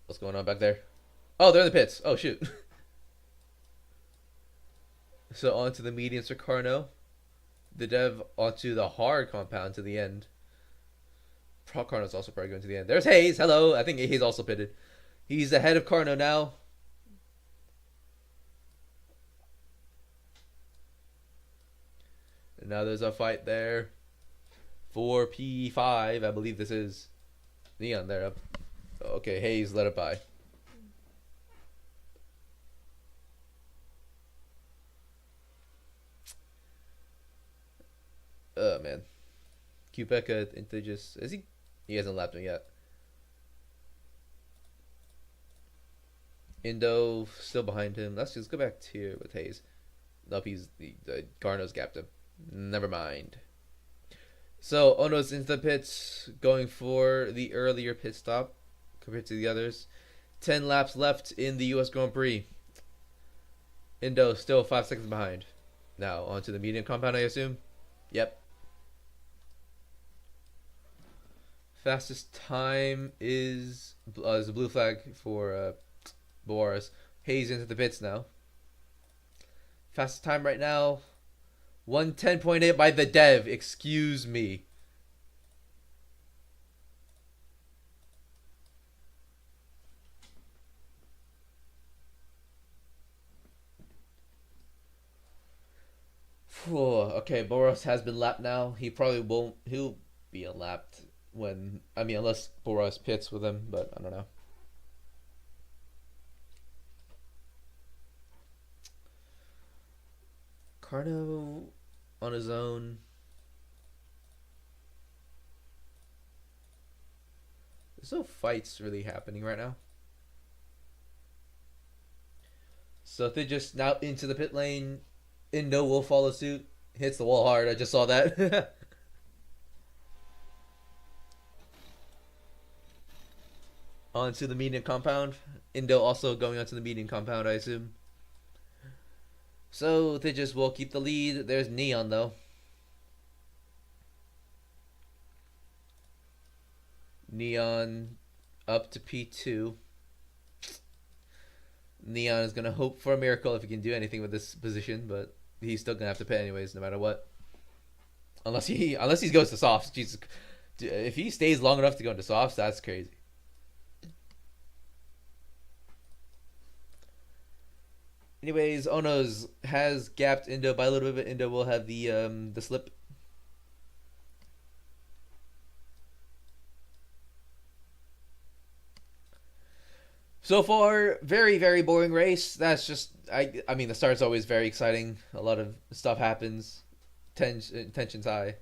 Speaker 1: What's going on back there? Oh, they're in the pits. Oh, shoot. So onto the mediums for Carno. The dev onto the hard compound to the end. Carno's also probably going to the end. There's Hayes. Hello. I think Hayes also pitted. He's ahead of Carno now. And now there's a fight there. 4 P5, I believe this is. Neon there up. Okay, Hayes let it by. Oh man. Kubeka, they just is he hasn't lapped him yet. Indo still behind him. Let's just go back to here with Hayes. Nope, he's Garno's gapped him. Never mind. So Ono's into the pits, going for the earlier pit stop compared to the others. 10 laps left in the US Grand Prix. Indo still 5 seconds behind. Now onto the medium compound, I assume. Yep. Fastest time is a blue flag for Boris. Hayes into the pits now. Fastest time right now, 1:10.8 by the dev. Excuse me. Okay, Boris has been lapped now. He probably won't. He'll be unlapped when. I mean, unless Boris pits with him, but I don't know. Carno on his own. There's no fights really happening right now. So if they just now into the pit lane, Indo will follow suit. Hits the wall hard. I just saw that. Onto the medium compound. Indo also going onto the medium compound, I assume. So they just will keep the lead. There's Neon though. Neon up to P2. Neon is gonna hope for a miracle if he can do anything with this position, but he's still gonna have to pit anyways, no matter what. Unless he goes to softs. Jesus, if he stays long enough to go into softs, that's crazy. Anyways, Ono's has gapped Indo by a little bit. Indo will have the slip. So far, very, very boring race. That's just I mean the start's always very exciting. A lot of stuff happens. Tension's high.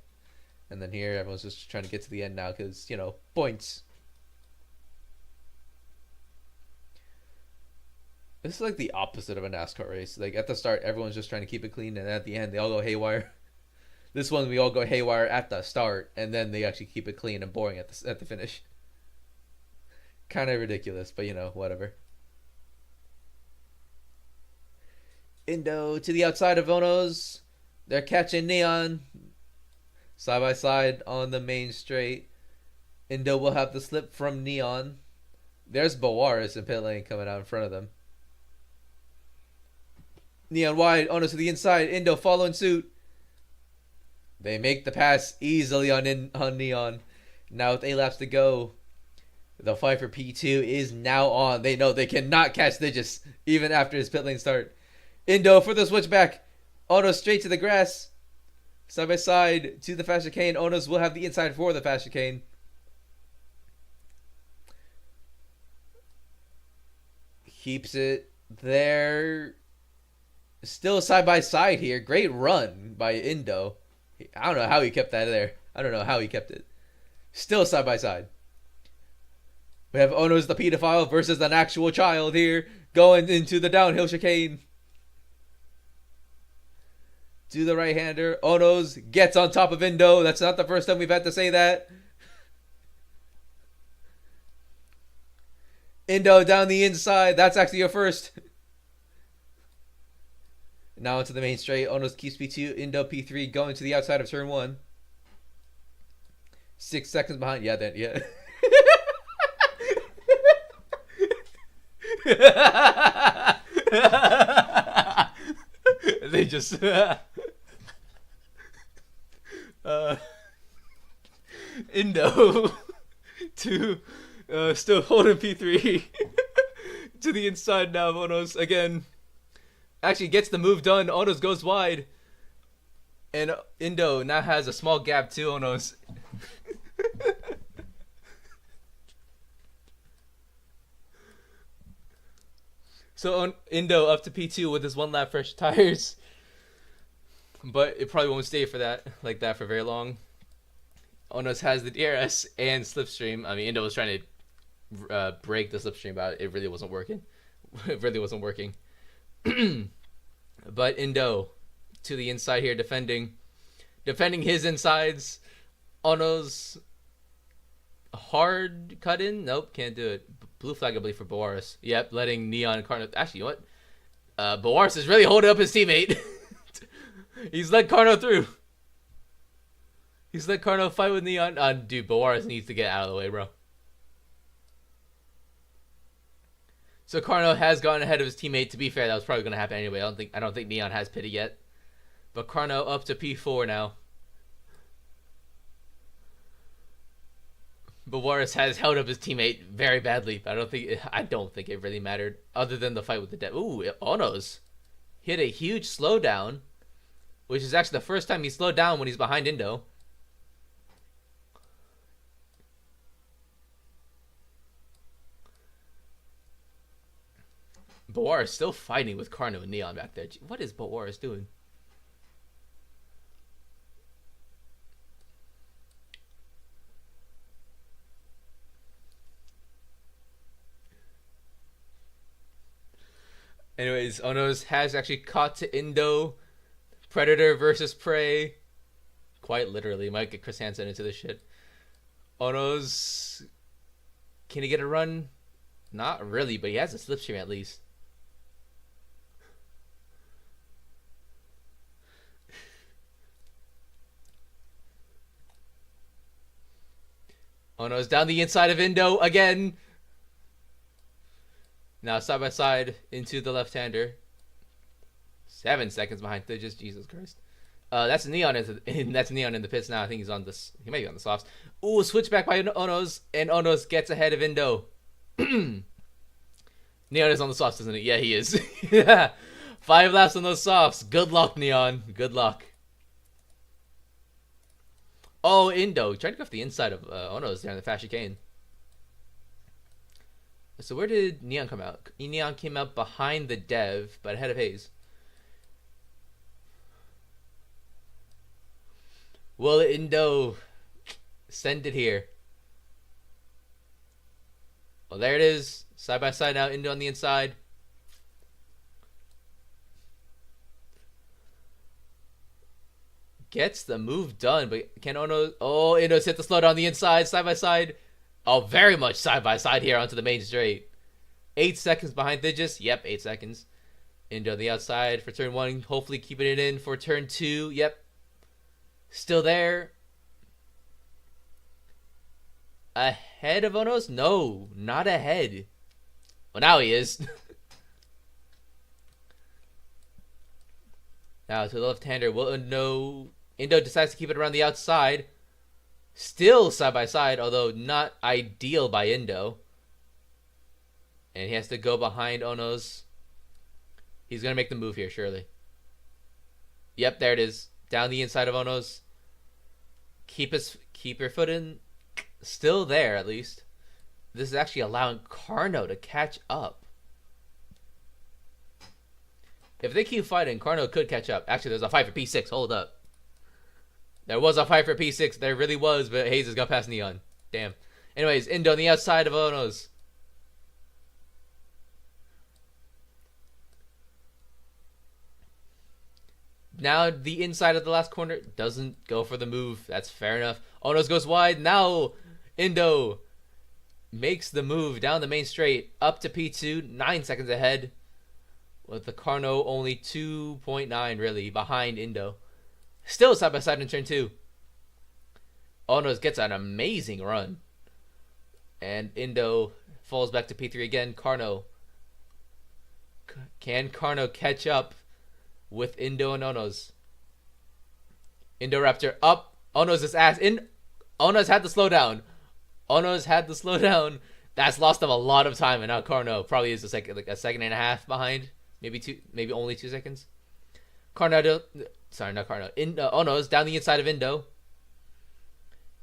Speaker 1: And then here everyone's just trying to get to the end now because, you know, points. This is like the opposite of a NASCAR race. Like at the start, everyone's just trying to keep it clean, and at the end, they all go haywire. This one, we all go haywire at the start, and then they actually keep it clean and boring at the finish. Kind of ridiculous, but you know, whatever. Indo to the outside of Ono's. They're catching Neon. Side by side on the main straight. Indo will have the slip from Neon. There's Bawaris in pit lane coming out in front of them. Neon wide. Ono to the inside. Indo following suit. They make the pass easily on Neon. Now with 8 laps to go. The fight for P2 is now on. They know they cannot catch Digis even after his pit lane start. Indo for the switchback. Ono straight to the grass. Side by side to the fast chicane. Ono's will have the inside for the fast chicane. Keeps it there. Still side by side here. Great run by Indo. I don't know how he kept that there. I don't know how he kept it. Still side by side. We have Ono's the pedophile versus an actual child here. Going into the downhill chicane. To the right-hander. Ono's gets on top of Indo. That's not the first time we've had to say that. Indo down the inside. That's actually a first. Now into the main straight. Ono's keeps P2. Indo P3 going to the outside of turn 1. 6 seconds behind. Yeah, then, yeah.
Speaker 4: They just Indo to still holding P3 to the inside now of Ono's again. Actually gets the move done. Ono's goes wide, and Indo now has a small gap to Ono's. So Indo up to P2 with his 1 lap fresh tires. But it probably won't stay for that like that for very long. Onos has the DRS and slipstream. I mean, Indo was trying to break the slipstream, but it really wasn't working. It really wasn't working. But Indo to the inside here, defending his insides. Onos hard cut in. Nope, can't do it. Blue flag, I believe, for Bawaris. Yep, letting Neon and Carno. Actually, you know what? Bawaris is really holding up his teammate. He's let Carno through. He's let Carno fight with Neon. Dude, Bawaris needs to get out of the way, bro. So Carno has gotten ahead of his teammate. To be fair, that was probably going to happen anyway. I don't think Neon has pitted yet. But Carno up to P4 now. Bawaris has held up his teammate very badly. But I don't think it really mattered, other than the fight with the dev. Ooh, Onos hit a huge slowdown, which is actually the first time he slowed down when he's behind Indo. Bawaris still fighting with Carno and Neon back there. What is Bawaris doing? Anyways, Onos has actually caught to Indo. Predator versus prey. Quite literally. Might get Chris Hansen into this shit. Onos. Can he get a run? Not really, but he has a slipstream at least. Onos down the inside of Indo again. Now side by side into the left-hander. 7 seconds behind Thigis. Jesus Christ. That's Neon that's Neon in the pits now. I think he's on this. He might be on the softs. Ooh, switchback by Onos, and Onos gets ahead of Indo. Neon is on the softs, isn't it? Yeah, he is. Yeah. 5 laps on those softs. Good luck, Neon. Good luck. Oh, Indo tried to go off the inside of Onos there in the fast chicane. So where did Neon come out? Neon came out behind the dev, but ahead of Hayes. Will Indo send it here? Well, there it is. Side by side now. Indo on the inside. Gets the move done, but can Ono... Oh, Indo's hit the slowdown on the inside. Side by side. Oh, very much side by side here onto the main straight. 8 seconds behind Thigis. Yep, 8 seconds. Indo on the outside for turn 1. Hopefully keeping it in for turn 2. Yep. Still there. Ahead of Onos? No, not ahead. Well, now he is. Now to the left-hander. Will Indo decides to keep it around the outside. Still side by side, although not ideal by Indo. And he has to go behind Onos. He's going to make the move here, surely. Yep, there it is. Down the inside of Onos. Keep your foot in. Still there, at least. This is actually allowing Carno to catch up. If they keep fighting, Carno could catch up. Actually, there's a fight for P6. Hold up. There was a fight for P6. There really was, but Hayes has got past Neon. Damn. Anyways, Indo on the outside of Onos. Now the inside of the last corner doesn't go for the move. That's fair enough. Onos goes wide. Now Indo makes the move down the main straight up to P2. 9 seconds ahead. With the Carno only 2.9 really behind Indo. Still side by side in turn 2. Onos gets an amazing run. And Indo falls back to P3 again. Carno. Can Carno catch up with Indo and Onos? Indoraptor up. Onos is ass in. Onos had to slow down. Onos had to slow down. That's lost him a lot of time, and now Carno probably is a second and a half behind. Maybe only 2 seconds. Sorry, not Carno. Onos down the inside of Indo.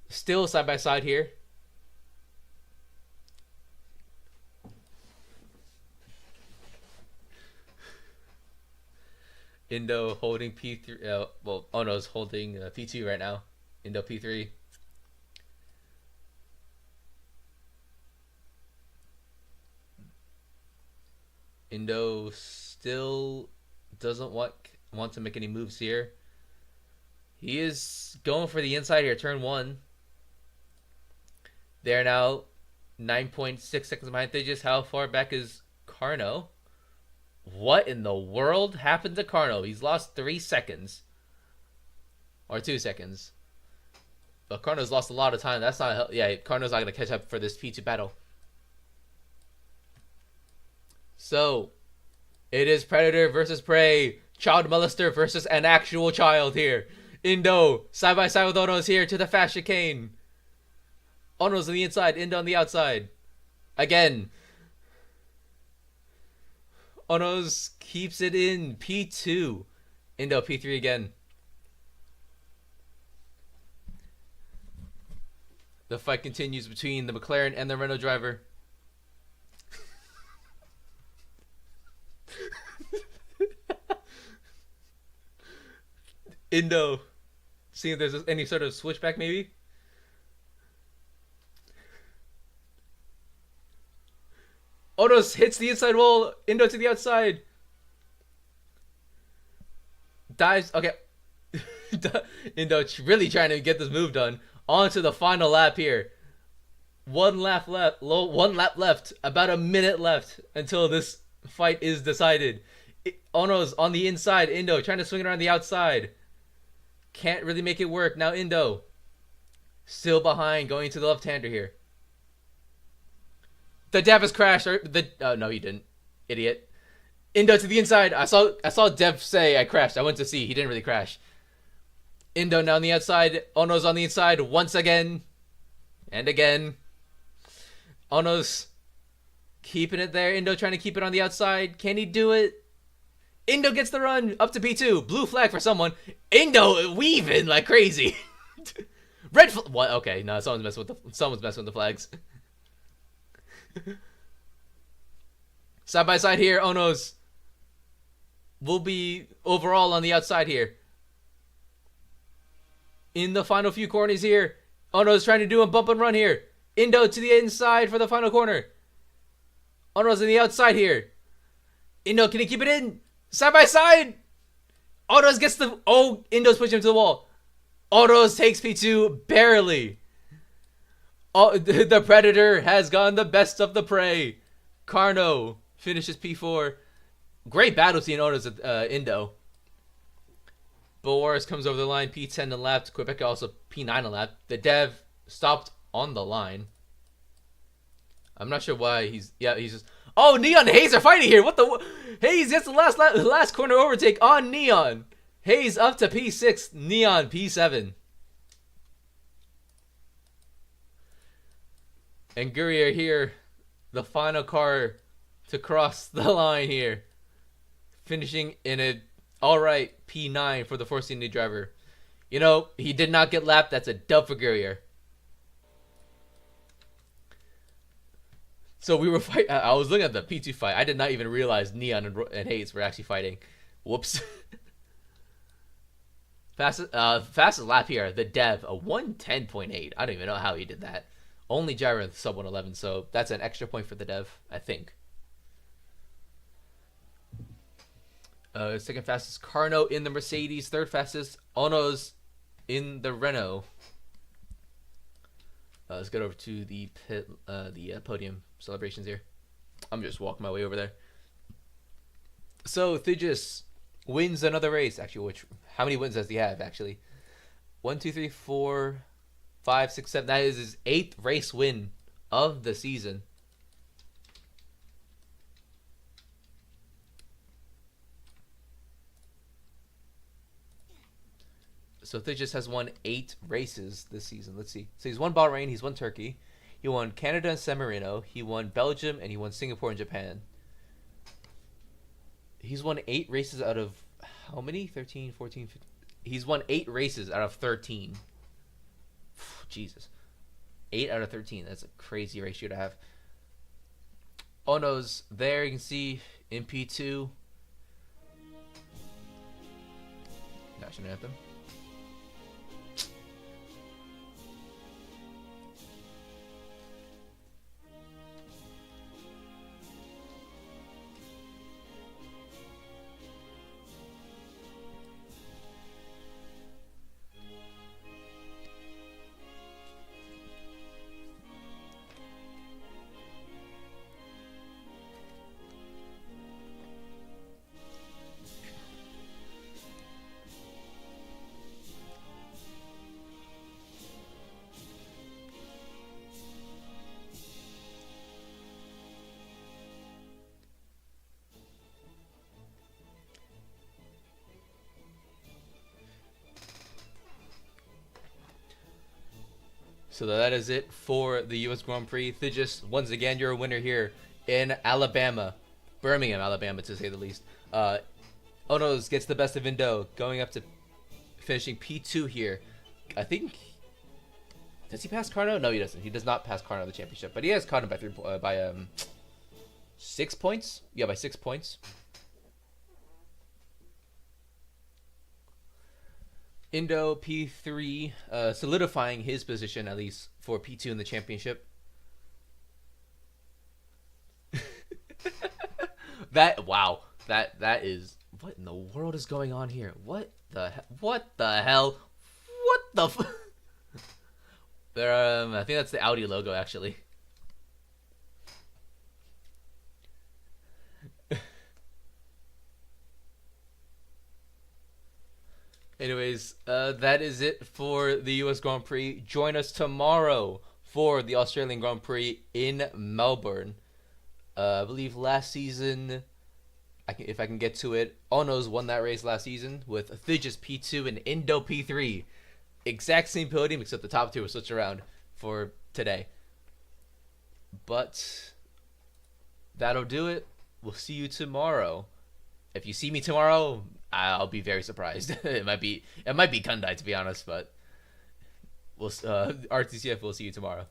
Speaker 4: Still side by side here. Indo holding P3. Ono's holding P2 right now. Indo P3. Indo still doesn't want to make any moves here. He is going for the inside here, turn 1. They're now 9.6 seconds behind Thigis. How far back is Carno? What in the world happened to Carno? He's lost 3 seconds. Or 2 seconds. But Carno's lost a lot of time. That's not... Yeah, Carno's not going to catch up for this P2 battle. So, it is Predator versus Prey. Child molester versus an actual child here. Indo, side by side with Onos here to the fast chicane. Onos on the inside, Indo on the outside. Again. Onos keeps it in P2. Indo P3 again. The fight continues between the McLaren and the Renault driver. Indo. See if there's any sort of switchback maybe. Onos hits the inside wall. Indo to the outside. Dives. Okay. Indo really trying to get this move done. On to the final lap here. One lap left. About a minute left until this fight is decided. Onos on the inside. Indo trying to swing it around the outside. Can't really make it work. Now Indo. Still behind. Going to the left-hander here. The Dev has crashed. Oh, no, he didn't. Idiot. Indo to the inside. I saw Dev say I crashed. I went to see. He didn't really crash. Indo now on the outside. Onos on the inside once again. And again. Onos keeping it there. Indo trying to keep it on the outside. Can he do it? Indo gets the run up to P2. Blue flag for someone. Indo weaving like crazy. Red flag. What? Okay, no, someone's messing with the flags. Side by side here, Onos will be overall on the outside here. In the final few corners here, Onos trying to do a bump and run here. Indo to the inside for the final corner. Onos on the outside here. Indo, can he keep it in? Side by side. Onos gets the... Oh, Indo's pushing him to the wall. Onos takes P2 barely. Oh, the Predator has gone the best of the prey. Carno finishes P4. Great battle seeing Ono's Indo. Boris comes over the line, P10 to left. Quebec also P9 to left. The dev stopped on the line. I'm not sure why he's just. Oh, Neon and Hayes are fighting here. What the? Hayes gets the last corner overtake on Neon. Hayes up to P6, Neon P7. And Gurrier here, the final car to cross the line here. Finishing in a alright P9 for the Force Indy driver. You know, he did not get lapped. That's a dub for Gurrier. So we were fighting. I was looking at the P2 fight. I did not even realize Neon and Hayes were actually fighting. Whoops. Fastest lap here. The Dev, a 110.8. I don't even know how he did that. Only gyro in sub 111, so that's an extra point for the Dev, I think. Second fastest, Carno in the Mercedes. Third fastest, Ono's in the Renault. Let's get over to the podium celebrations here. I'm just walking my way over there. So Thigis wins another race. Actually, how many wins does he have? Actually, 1, 2, 3, 4, 5, 6, 7. That is his 8th race win of the season. So Thigis has won 8 races this season. Let's see. So he's won Bahrain, he's won Turkey, he won Canada and San Marino, he won Belgium, and he won Singapore and Japan. He's won 8 races out of how many? 13, 14, 15. He's won 8 races out of 13. Jesus. 8 out of 13. That's a crazy ratio to have. Ono's there. You can see in P2. National Anthem. So that is it for the U.S. Grand Prix. Thigis, once again, you're a winner here in Alabama. Birmingham, Alabama, to say the least. Ono's gets the best of Indo, going up to finishing P2 here. I think... Does he pass Carno? No, he doesn't. He does not pass Carno the championship. But he has Carno by 6 points? Yeah, by 6 points. Indo P3, solidifying his position at least for P2 in the championship. Wow, that is, what in the world is going on here? What the hell? What the there I think that's the Audi logo actually. Anyways, that is it for the U.S. Grand Prix. Join us tomorrow for the Australian Grand Prix in Melbourne. I believe last season, if I can get to it, Ono's won that race last season with Thigis P2 and Indo P3. Exact same podium, except the top two were switched around for today. But that'll do it. We'll see you tomorrow. If you see me tomorrow, I'll be very surprised. it might be Kundai, to be honest, but RTCF will see you tomorrow.